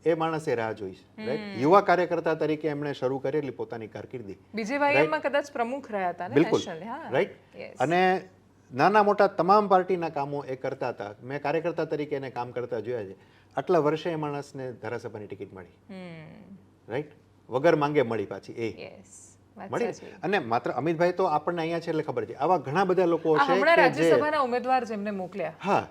એ માણસે રાહ જોઈ છે, રાઈટ. યુવા કાર્યકર્તા તરીકે એમણે શરૂ કરેલી પોતાની કારકિર્દી. BJYM કદાચ પ્રમુખ રહ્યા હતા ને, બિલકુલ, રાઈટ. અને નાના મોટા તમામ પાર્ટીના કામો એ કરતા હતા. મેં કાર્યકર્તા તરીકે એને કામ કરતા જોયા છે. આટલા વર્ષે એ માણસને ધારાસભાની ટિકિટ મળી, રાઈટ. વગર માંગે મળી પાછી એ મળી. અને માત્ર અમિતભાઈ તો આપણને અહીંયા છે એટલે ખબર છે, આવા ઘણા બધા લોકો છે હમણાં રાજ્યસભાના ઉમેદવાર જેમને મોકલ્યા. હા,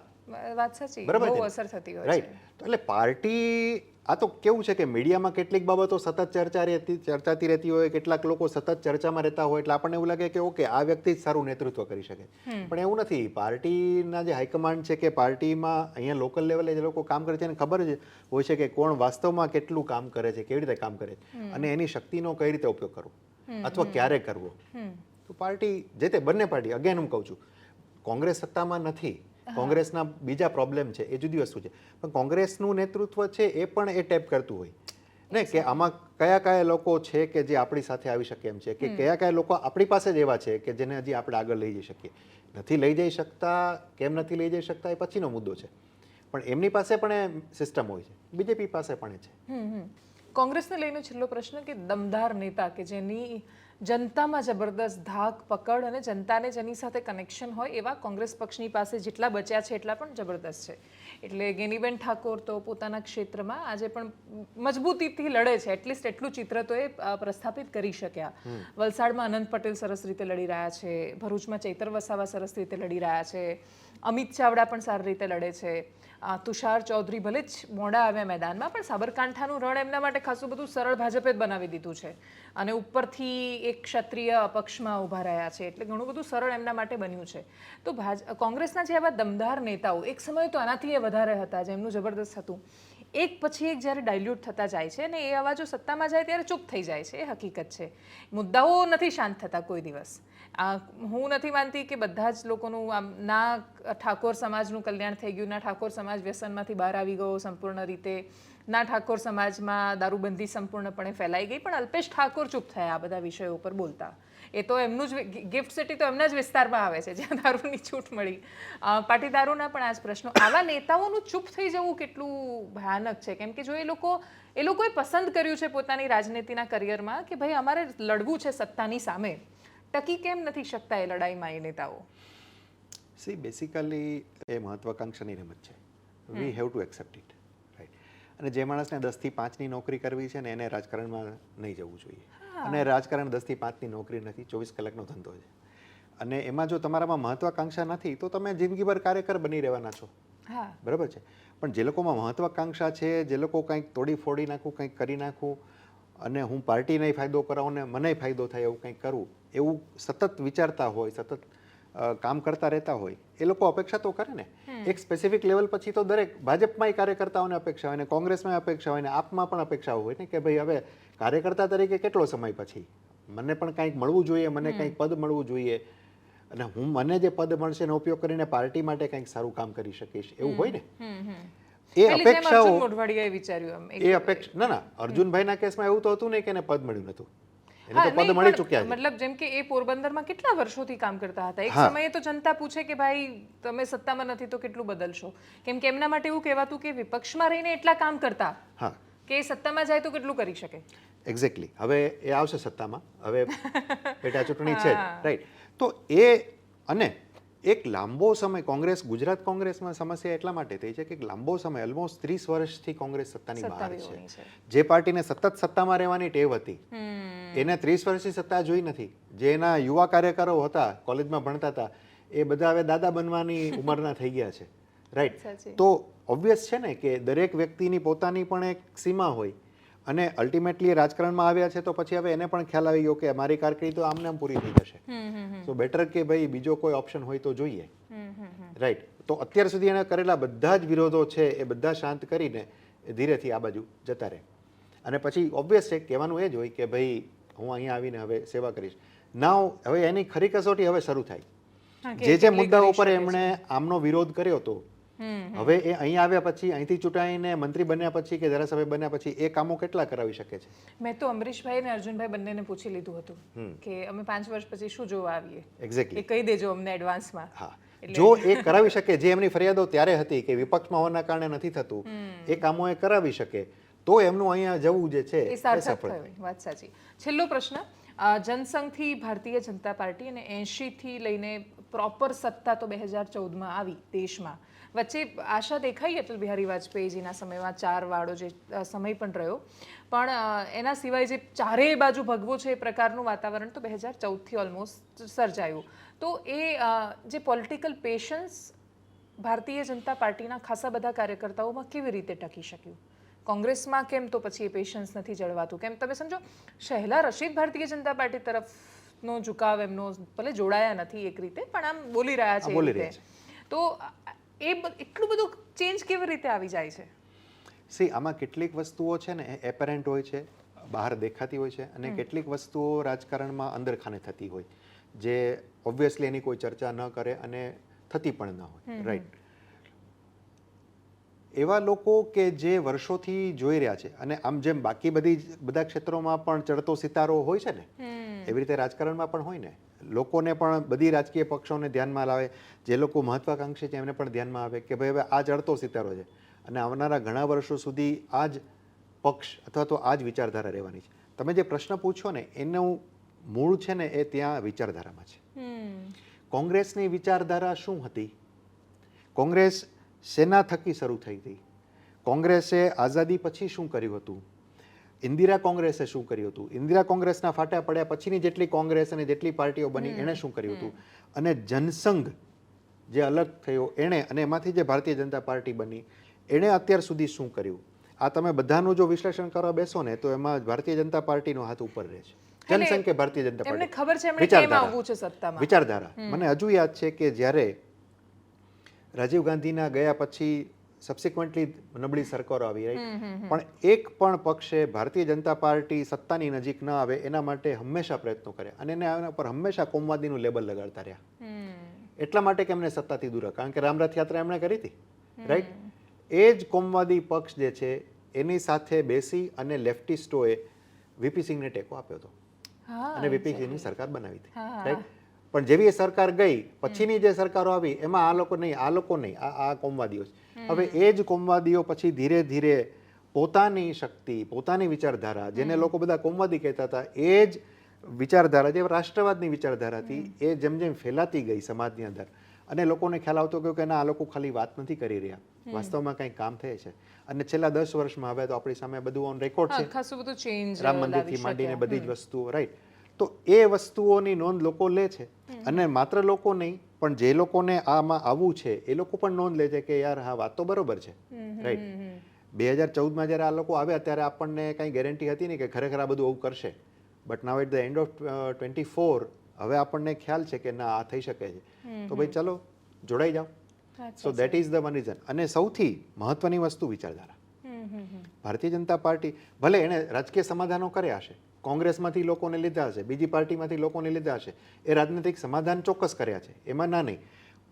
વાત સાચી, બરાબર, બહુ અસર થતી હોય છે, રાઈટ. એટલે પાર્ટી, આ તો કેવું છે કે મીડિયામાં કેટલીક બાબતો સતત ચર્ચાતી રહેતી હોય, કેટલાક લોકો સતત ચર્ચામાં રહેતા હોય, એટલે આપણને એવું લાગે કે ઓકે આ વ્યક્તિ જ સારું નેતૃત્વ કરી શકે, પણ એવું નથી. પાર્ટીના જે હાઈકમાન્ડ છે કે પાર્ટીમાં અહીંયા લોકલ લેવલે જે લોકો કામ કરે છે એને ખબર જ હોય છે કે કોણ વાસ્તવમાં કેટલું કામ કરે છે, કેવી રીતે કામ કરે છે, અને એની શક્તિનો કઈ રીતે ઉપયોગ કરવો અથવા ક્યારે કરવો. તો પાર્ટી જે તે બંને પાર્ટી, અગેન હું કહું છું, કોંગ્રેસ સત્તામાં નથી, કોંગ્રેસના બીજા પ્રોબ્લેમ છે, એ જુદી વસ્તુ છે, પણ કોંગ્રેસનું નેતૃત્વ છે એ પણ એ ટેપ કરતું હોય ને કે આમાં કયા કયા લોકો છે કે જે આપણી સાથે આવી શકે એમ છે, કે કયા કયા લોકો આપણી પાસે જ એવા છે કે જેને હજી આપણે આગળ લઈ જઈ શકીએ. નથી લઈ જઈ શકતા, કેમ નથી લઈ જઈ શકતા એ પછીનો મુદ્દો છે, પણ એમની પાસે પણ એ સિસ્ટમ હોય છે, બીજેપી પાસે પણ છે. કોંગ્રેસને લઈને છેલ્લો પ્રશ્ન કે દમદાર નેતા કે જેની જનતામાં જબરદસ્ત ધાક પકડ અને જનતાને જેની સાથે કનેક્શન હોય એવા કોંગ્રેસ પક્ષની પાસે જેટલા બચ્યા છે એટલા પણ જબરદસ્ત છે. એટલે ગેનીબેન ઠાકોર તો પોતાના ક્ષેત્રમાં આજે પણ મજબૂતીથી લડે છે, એટલીસ્ટ એટલું ચિત્ર તો એ પ્રસ્થાપિત કરી શક્યા. વલસાડમાં અનંત પટેલ સરસ રીતે લડી રહ્યા છે, ભરૂચમાં ચૈતર વસાવા સરસ રીતે લડી રહ્યા છે, અમિત ચાવડા પણ સારી રીતે લડે છે, તુષાર ચૌધરી ભલે જ મોડા આવ્યા મેદાનમાં, પણ સાબરકાંઠાનું રણ એમના માટે ખાસું બધું સરળ ભાજપે જ બનાવી દીધું છે, અને ઉપરથી એક ક્ષત્રિય અપક્ષમાં ઊભા રહ્યા છે, એટલે ઘણું બધું સરળ એમના માટે બન્યું છે. તો કોંગ્રેસના જે આવા દમદાર નેતાઓ એક સમયે તો આનાથી વધારે હતા, જેમનું જબરદસ્ત હતું, એક પછી એક જ્યારે ડાયલ્યુટ થતા જાય છે અને એ અવાજો સત્તામાં જાય ત્યારે ચૂપ થઈ જાય છે, એ હકીકત છે. મુદ્દાઓ નથી શાંત થતા કોઈ દિવસ. હું નથી માનતી કે બધા જ લોકોનું આમ ના ઠાકોર સમાજનું કલ્યાણ થઈ ગયું, ના ઠાકોર સમાજ વ્યસનમાંથી બહાર આવી ગયો સંપૂર્ણ રીતે, ના ઠાકોર સમાજમાં દારૂબંધી સંપૂર્ણપણે ફેલાઈ ગઈ, પણ અલ્પેશ ઠાકોર ચૂપ થયા આ બધા વિષયો ઉપર બોલતા. એ તો એમનું જ ગિફ્ટ સિટી તો એમના જ વિસ્તારમાં આવે છે જ્યાં દારૂની છૂટ મળી. પાટીદારોના પણ આ જ પ્રશ્નો. આવા નેતાઓનું ચૂપ થઈ જવું કેટલું ભયાનક છે, કેમ કે જો એ લોકોએ પસંદ કર્યું છે પોતાની રાજનીતિના કરિયરમાં કે ભાઈ અમારે લડવું છે સત્તાની સામે, ટકી કેમ નથી શકતા એ લડાઈમાં એ નેતાઓ? સી બેસિકલી એ મહત્વાકાંક્ષાની રમત છે. We have to accept it, right. અને જે માણસને 10 થી 5ની નોકરી કરવી છે ને એને રાજકારણમાં નહીં જવું જોઈએ. અને રાજકારણ 10 થી 5ની નોકરી નથી, 24 કલાકનો ધંધો છે. અને એમાં જો તમારામાં મહત્વાકાંક્ષા નથી તો તમે જિંદગીભર કાર્યકર બની રહેવાના છો, બરાબર છે. પણ જે લોકોમાં મહત્વાકાંક્ષા છે, જે લોકો કંઈક તોડી ફોડી નાખું, કંઈક કરી નાખું, અને હું પાર્ટીને ફાયદો કરાવું ને મને ફાયદો થાય એવું કંઈક કરું, એવું સતત વિચારતા હોય, સતત કામ કરતા રહેતા હોય એ લોકો અપેક્ષા તો કરે ને. એક સ્પેસિફિક લેવલ પછી તો દરેક ભાજપમાં કાર્યકર્તાઓને અપેક્ષા હોય ને કોંગ્રેસમાં અપેક્ષા હોય ને આપમાં પણ અપેક્ષાઓ હોય ને કે ભાઈ હવે કાર્યકર્તા તરીકે કેટલો સમય પછી મને પણ કંઈક મળવું જોઈએ, મને કંઈક પદ મળવું જોઈએ અને મને જે પદ મળશે એનો ઉપયોગ કરીને પાર્ટી માટે કંઈક સારું કામ કરી શકીશ એવું હોય ને. એ અપેક્ષાઓ મોઢવાડિયાએ વિચાર્યું એ અપેક્ષા ના અર્જુનભાઈના કેસમાં એવું તો હતું નહીં કે એને પદ મળ્યું નતું, એને તો પદ મળી ચૂક્યા છે. મતલબ જેમ કે એ પોરબંદરમાં કેટલા વર્ષોથી કામ કરતા હતા, એક સમયે તો જનતા પૂછે કે ભાઈ તમે સત્તામાં નથી તો કેટલું બદલશો, કેમ કે એમના માટે એવું કહેવાતું કે વિપક્ષમાં રહીને એટલા કામ કરતા કે સત્તામાં જાય તો કેટલું કરી શકે. એક્ઝેક્ટલી. હવે એ આવશે સત્તામાં, હવે પેટા ચૂંટણી છે રાઈટ. તો એ અને એક લાંબો સમય ગુજરાત કોંગ્રેસમાં સમસ્યા એટલા માટે થઈ છે કે લાંબો સમય ઓલમોસ્ટ 30 વર્ષથી કોંગ્રેસ સત્તાની બહાર છે. જે પાર્ટીને સતત સત્તામાં રહેવાની ટેવ હતી એને 30 વર્ષથી સત્તા જોઈ નથી. જે એના યુવા કાર્યકરો હતા કોલેજમાં ભણતા હતા એ બધા હવે દાદા બનવાની ઉંમરના થઈ ગયા છે રાઈટ. તો ઓબ્વિયસ છે ને કે દરેક વ્યક્તિની પોતાની પણ એક સીમા હોય અને અલ્ટિમેટલી રાજકારણમાં આવ્યા છે તો પછી હવે એને પણ ખ્યાલ આવી ગયો કે મારી કારકિર્દી તો આમને આમ પૂરી થઈ જશે. સો બેટર કે ભાઈ બીજો કોઈ ઓપ્શન હોય તો જોઈએ રાઈટ. તો અત્યાર સુધી એને કરેલા બધા જ વિરોધો છે એ બધા શાંત કરીને ધીરેથી આ બાજુ જતા રહે અને પછી ઓબ્વિયસ છે કહેવાનું એ જ હોય કે ભાઈ હું અહીંયા આવીને હવે સેવા કરીશ. નાવ હવે એની ખરી કસોટી હવે શરૂ થાય. જે મુદ્દાઓ ઉપર એમણે આમનો વિરોધ કર્યો હતો હવે એ અહીં આવ્યા પછી અહીંથી ચૂંટાઈને મંત્રી બન્યા પછી કે ધારાસભ્ય બન્યા પછી એ કામો કેટલા કરાવી શકે છે. મેં તો અમરીશભાઈ અને અર્જુનભાઈ બંનેને પૂછી લીધું હતું કે અમે 5 વર્ષ પછી શું જોવા આવીએ. એક્ઝેક્ટલી. એ કહી દેજો અમને એડવાન્સમાં. હા, જો એ કરાવી શકે જે એમની ફરિયાદો ત્યારે હતી કે વિપક્ષમાં હોવાના કારણે નથી થતું એ કામો એ કરાવી શકે તો એમનું અહીંયા જવું જે છે એ સાર્થક થયું. વાત સાચી. છેલ્લો પ્રશ્ન, જનસંઘથી ભારતીય જનતા પાર્ટી અને 80થી લઈને પ્રોપર સત્તા તો 2014માં આવી દેશમાં. વચ્ચે આશા દેખાઈ અટલ બિહારી વાજપેયીજીના સમયમાં 4 વાળો જે સમય પણ રહ્યો, પણ એના સિવાય જે ચારેય બાજુ ભગવો છે એ પ્રકારનું વાતાવરણ તો 2014થી ઓલમોસ્ટ સર્જાયું. તો એ જે પોલિટિકલ પેશન્સ ભારતીય જનતા પાર્ટીના ખાસા બધા કાર્યકર્તાઓમાં કેવી રીતે ટકી શક્યું? કોંગ્રેસમાં કેમ તો પછી એ પેશન્સ નથી જળવાતું? કેમ તમે સમજો શહેલા રશીદ ભારતીય જનતા પાર્ટી તરફનો ઝુકાવ એમનો ભલે જોડાયા નથી એક રીતે પણ આમ બોલી રહ્યા છે એ રીતે, તો એ એટલું બધું ચેન્જ કેવી રીતે આવી જાય છે? સી આમાં કેટલીક વસ્તુઓ છે ને એપરન્ટ હોય છે, બહાર દેખાતી હોય છે અને કેટલીક વસ્તુઓ રાજકારણમાં અંદરખાને થતી હોય જે ઓબ્વિયસલી એની કોઈ ચર્ચા ન કરે અને થતી પણ ન હોય રાઈટ. એવા લોકો કે જે વર્ષોથી જોઈ રહ્યા છે અને આમ જેમ બાકી બધા ક્ષેત્રોમાં પણ ચડતો સિતારો હોય છે ને એવી રીતે રાજકારણમાં પણ હોય ને. લોકોને પણ બધી રાજકીય પક્ષોને ધ્યાનમાં લાવે, જે લોકો મહત્વાકાંક્ષી છે એમને પણ ધ્યાનમાં આવે કે ભાઈ હવે આ ચડતો સિતારો છે અને આવનારા ઘણા વર્ષો સુધી આ જ પક્ષ અથવા તો આ જ વિચારધારા રહેવાની છે. તમે જે પ્રશ્ન પૂછો ને એનું મૂળ છે ને એ ત્યાં વિચારધારામાં છે. કોંગ્રેસની વિચારધારા શું હતી? કોંગ્રેસ સેના થકી શરૂ થઈ હતી. કોંગ્રેસે આઝાદી પછી શું કર્યું હતું? ઇન્દિરા કોંગ્રેસે શું કર્યું હતું? ઇન્દિરા કોંગ્રેસના ફાટા પડ્યા પછીની જેટલી કોંગ્રેસ અને જેટલી પાર્ટીઓ બની એણે શું કર્યું હતું? અને જનસંઘ જે અલગ થયો એણે અને એમાંથી જે ભારતીય જનતા પાર્ટી બની એણે અત્યાર સુધી શું કર્યું? આ તમે બધાનું જો વિશ્લેષણ કરવા બેસો ને તો એમાં ભારતીય જનતા પાર્ટીનો હાથ ઉપર રહે છે. જનસંઘ કે ભારતીય જનતા પાર્ટી? એમને ખબર છે એમણે કેમ આવવું છે સત્તામાં. વિચારધારા મને હજુ યાદ છે કે જ્યારે રાજીવ ગાંધીના ગયા પછી સબસિક્વન્ટલી નબળી સરકારો આવી રહી પણ એક પણ પક્ષે ભારતીય જનતા પાર્ટી સત્તાની નજીક ન આવે એના માટે હંમેશા પ્રયત્નો કર્યા અને એના પર હંમેશા કોમવાદીનું લેબલ લગાડતા રહ્યા. એટલા માટે કે એમને સત્તાથી દૂર, કારણ કે રામરથ યાત્રા એમણે કરી હતી રાઈટ. એ જ કોમવાદી પક્ષ જે છે એની સાથે બેસી અને લેફ્ટિસ્ટોએ વીપી સિંહને ટેકો આપ્યો હતો અને વીપી સિંહની સરકાર બનાવી હતી રાઈટ. પણ જેવી એ સરકાર ગઈ પછીની જે સરકારો આવી એમાં આ લોકો નહીં, આ કોમવાદીઓ છે. હવે એ જ કોમવાદીઓ પછી ધીરે ધીરે પોતાની શક્તિ, પોતાની વિચારધારા, જેને લોકો બધા કોમવાદી કહેતા હતા, એ જ વિચારધારા જે રાષ્ટ્રવાદની વિચારધારા હતી એ જેમ જેમ ફેલાતી ગઈ સમાજની અંદર અને લોકોને ખ્યાલ આવતો ગયો કે ના આ લોકો ખાલી વાત નથી કરી રહ્યા, વાસ્તવમાં કંઈક કામ થાય છે. અને છેલ્લા 10 વર્ષમાં હવે તો આપણી સામે બધું ઓન રેકોર્ડ છે, ખાસું બધું ચેન્જ, રામ મંદિરથી માંડીને બધી જ વસ્તુઓ રાઈટ. તો એ વસ્તુઓની નોંધ લોકો લે છે અને માત્ર લોકો નહીં પણ જે લોકોને આમાં આવવું છે એ લોકો પણ નોંધ લે છે કે યાર હા વાત તો બરોબર છે રાઈટ. 2014માં જ્યારે આ લોકો આવ્યા ત્યારે આપણને કંઈ ગેરંટી હતી નહીં કે ખરેખર આ બધું આવું કરશે. But now at the end of 24 હવે આપણને ખ્યાલ છે કે ના આ થઈ શકે છે, તો ભાઈ ચલો જોડાઈ જાઓ. So that is the one reason. અને સૌથી મહત્વની વસ્તુ વિચારધારા. ભારતીય જનતા પાર્ટી ભલે એણે રાજકીય સમાધાનો કર્યા હશે, કોંગ્રેસમાંથી લોકોને લીધા હશે, બીજી પાર્ટીમાંથી લોકોને લીધા હશે, એ રાજનૈતિક સમાધાન ચોક્કસ કર્યા છે, એમાં ના નહીં,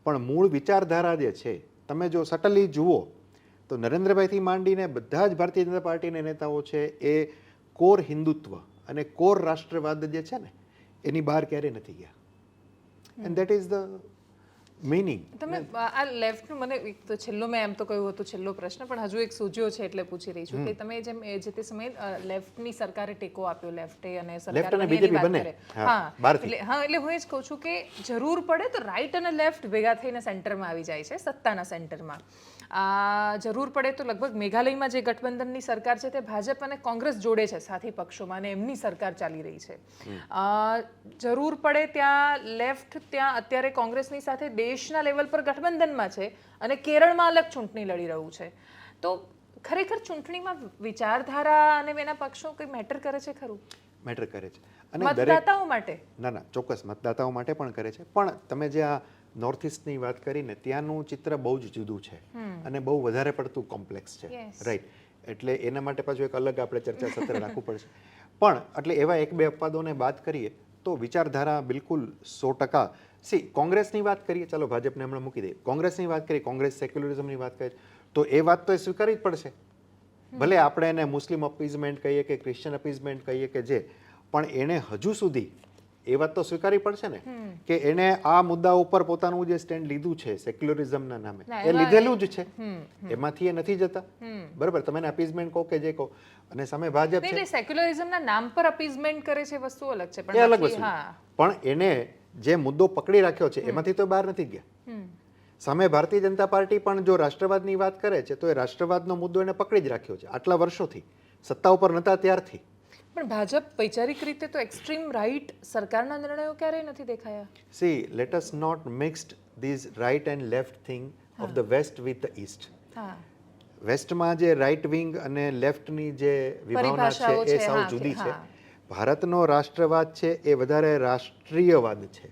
પણ મૂળ વિચારધારા જે છે તમે જો સટલી જુઓ તો નરેન્દ્રભાઈથી માંડીને બધા જ ભારતીય જનતા પાર્ટીના નેતાઓ છે એ કોર હિન્દુત્વ અને કોર રાષ્ટ્રવાદ જે છે ને એની બહાર ક્યારેય નથી ગયા. And that is the meaning. તમે આ લેફ્ટનું મને એક તો છેલ્લો મેં એમ તો કહ્યું હતું છેલ્લો પ્રશ્ન, પણ હજુ એક સૂઝ્યો છે એટલે પૂછી રહી છું કે તમે જેમ જે તે સમયે લેફ્ટની સરકારે ટેકો આપ્યો, લેફ્ટે અને સરકાર બની એની વાત કરે. એટલે હું એ જ કહું છું કે જરૂર પડે તો રાઈટ અને લેફ્ટ ભેગા થઈને સેન્ટરમાં આવી જાય છે, સત્તાના સેન્ટરમાં. જરૂર પડે તો લગભગ મેઘાલયમાં જે ગઠબંધનની સરકાર છે તે ભાજપ અને કોંગ્રેસ જોડે છે સાથી પક્ષોમાં, અને એમની સરકાર ચાલી રહી છે. જરૂર પડે ત્યાં લેફ્ટ ત્યાં અત્યારે કોંગ્રેસની સાથે દેશના લેવલ પર ગઠબંધનમાં છે અને કેરળમાં અલગ ચૂંટણી લડી રહ્યું છે. તો ખરેખર ચૂંટણીમાં વિચારધારા અને એના પક્ષો કંઈ મેટર કરે છે ખરું? મેટર કરે છે. અને મતદાતાઓ માટે ના ચોક્કસ મતદાતાઓ માટે પણ કરે છે. પણ તમે જે આ નોર્થ ઇસ્ટની વાત કરીને ત્યાંનું ચિત્ર બહુ જ જુદું છે અને બહુ વધારે પડતું કોમ્પ્લેક્સ છે, રાઈટ. એટલે એના માટે પાછું એક અલગ આપણે ચર્ચા સત્ર રાખવું પડશે. પણ એટલે એવા એક બે અપવાદોને બાદ કરીએ તો વિચારધારા બિલકુલ 100%. કોંગ્રેસની વાત કરીએ, ચાલો ભાજપને હમણાં મૂકી દઈએ, કોંગ્રેસની વાત કરીએ, કોંગ્રેસ સેક્યુલરિઝમની વાત કરીએ તો એ વાત તો એ સ્વીકારવી જ પડશે. ભલે આપણે એને મુસ્લિમ અપીઝમેન્ટ કહીએ કે ક્રિશ્ચિયન અપીઝમેન્ટ કહીએ કે જે, પણ એણે હજુ સુધી એ વાત તો સ્વીકારવી પડશે ને કે એને આ મુદ્દા ઉપર પોતાનું જે સ્ટેન્ડ લીધું છે સેક્યુલરિઝમના નામે, એ લીધેલું જ છે, એમાંથી એ નથી જતા. બરાબર, તમે એને અપીઝમેન્ટ કહો કે જે કહો, અને સામે ભાજપ છે સેક્યુલરિઝમના નામ પર અપીઝમેન્ટ કરે છે, વસ્તુ અલગ છે. એ અલગ વસ્તુ, પણ એને જે મુદ્દો પકડી રાખ્યો છે એમાંથી તો બહાર નથી ગયા. સામે ભારતીય જનતા પાર્ટી પણ જો રાષ્ટ્રવાદની વાત કરે છે તો એ રાષ્ટ્રવાદનો મુદ્દો એને પકડી જ રાખ્યો છે આટલા વર્ષોથી, સત્તા ઉપર નતા ત્યારથી. પણ ભાજપ વૈચારિક રીતે તો એક્સ્ટ્રીમ રાઈટ સરકારના નિર્ણયો ક્યારેય નથી દેખાયા. See let us not mixed these right and left thing of the west with the east. વેસ્ટમાં જે રાઈટ વિંગ અને લેફ્ટની જે વિભાવના છે એ સાવ જુદી છે. ભારતનો રાષ્ટ્રવાદ છે એ વધારે રાષ્ટ્રીયવાદ છે.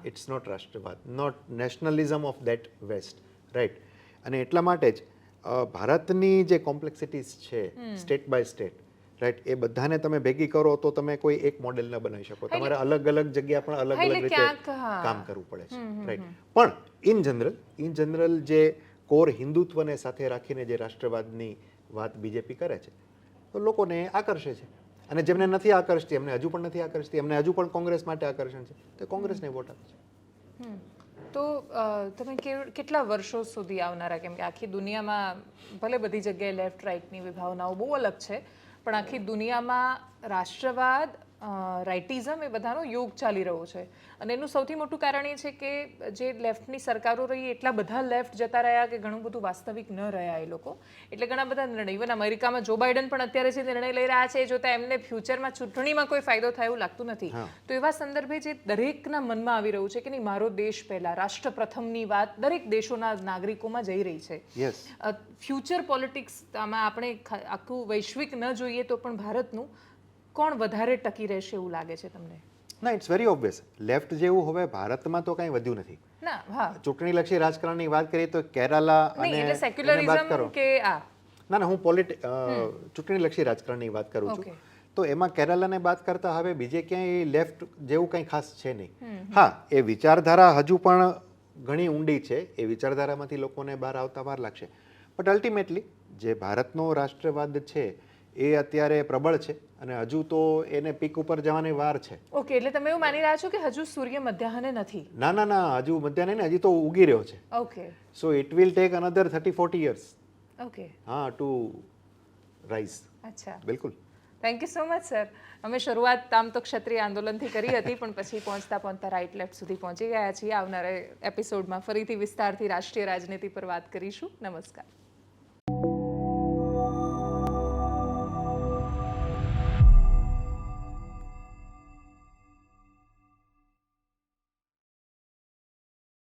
ઇટ્સ નોટ રાષ્ટ્રવાદ, not nationalism of that west, right. અને એટલા માટે જ ભારતની જે કોમ્પ્લેક્સિટીઝ છે સ્ટેટ બાય સ્ટેટ, રાઈટ, એ બધાને તમે ભેગી કરો તો તમે કોઈ એક મોડેલ ન બનાવી શકો. તમારે અલગ અલગ જગ્યા પણ અલગ અલગ રીતે કામ કરવું પડે છે, રાઈટ. પણ ઇન જનરલ જે કોર હિન્દુત્વને સાથે રાખીને જે રાષ્ટ્રવાદની વાત બીજેપી કરે છે તો લોકોને આકર્ષે છે. અને જેમને નથી આકર્ષતી, એમને હજુ પણ નથી આકર્ષતી, એમને હજુ પણ કોંગ્રેસ માટે આકર્ષણ છે, તો કોંગ્રેસને વોટ આપે છે. તો તમે કેટલા વર્ષો સુધી આવનારા, કેમ કે આખી દુનિયામાં ભલે બધી જગ્યાએ લેફ્ટ રાઈટની વિભાવનાઓ બહુ અલગ છે, પણ આખી દુનિયામાં રાષ્ટ્રવાદ, રાઇટિઝમ એ બધાનો યોગ ચાલી રહ્યો છે. અને એનું સૌથી મોટું કારણ એ છે કે જે લેફ્ટની સરકારો રહી એટલા બધા લેફ્ટ જતા રહ્યા કે ઘણું બધું વાસ્તવિક ન રહ્યા એ લોકો. એટલે ઘણા બધા નિર્ણય, ઇવન અમેરિકામાં જો બાઇડન પણ અત્યારે જે નિર્ણય લઈ રહ્યા છે એ જોતા એમને ફ્યુચરમાં ચૂંટણીમાં કોઈ ફાયદો થાય એવું લાગતું નથી. તો એવા સંદર્ભે જે દરેકના મનમાં આવી રહ્યું છે કે નહીં, મારો દેશ પહેલા, રાષ્ટ્ર પ્રથમની વાત દરેક દેશોના નાગરિકોમાં જઈ રહી છે. ફ્યુચર પોલિટિક્સ આમાં આપણે આખું વૈશ્વિક ન જોઈએ તો પણ ભારતનું કોણ વધારે ટકી રહેશે એવું લાગે છે તમને? ના, ઇટ્સ વેરી ઓબ્વિયસ. લેફ્ટ જેવું હવે ભારતમાં તો કંઈ વધ્યું નથી. ચૂંટણીલક્ષી રાજકારણની વાત કરીએ તો કેરાલા અને સેક્યુલરિઝમ કે ના હું ચૂંટણીલક્ષી રાજકારણની વાત કરું છું. તો એમાં કેરાલાને બાદ કરતા હવે બીજે ક્યાંય લેફ્ટ જેવું કંઈ ખાસ છે નહીં. એ વિચારધારા હજુ પણ ઘણી ઊંડી છે, એ વિચારધારામાંથી લોકોને બહાર આવતા વાર લાગશે. બટ અલ્ટિમેટલી જે ભારતનો રાષ્ટ્રવાદ છે એ અત્યારે પ્રબળ છે અને હજુ તો એને પીક ઉપર જવાની વાર છે. ઓકે, એટલે તમે એવું માની રહ્યા છો કે હજુ સૂર્ય મધ્યાહને નથી? ના, હજુ મધ્યાહને નહીં, હજી તો ઉગી રહ્યો છે. Okay, so it will take another 30-40 years. Okay, to rise. અચ્છા, બિલકુલ. Thank you so much sir. અમે શરૂઆત આમ તો ક્ષત્રિય આંદોલનથી કરી હતી, પણ પછી પહોંચતા રાઈટ લેફ્ટ સુધી પહોંચી ગયા છીએ. આવનારા એપિસોડમાં ફરીથી વિસ્તારથી રાષ્ટ્રીય રાજનીતિ પર વાત કરીશું. નમસ્કાર.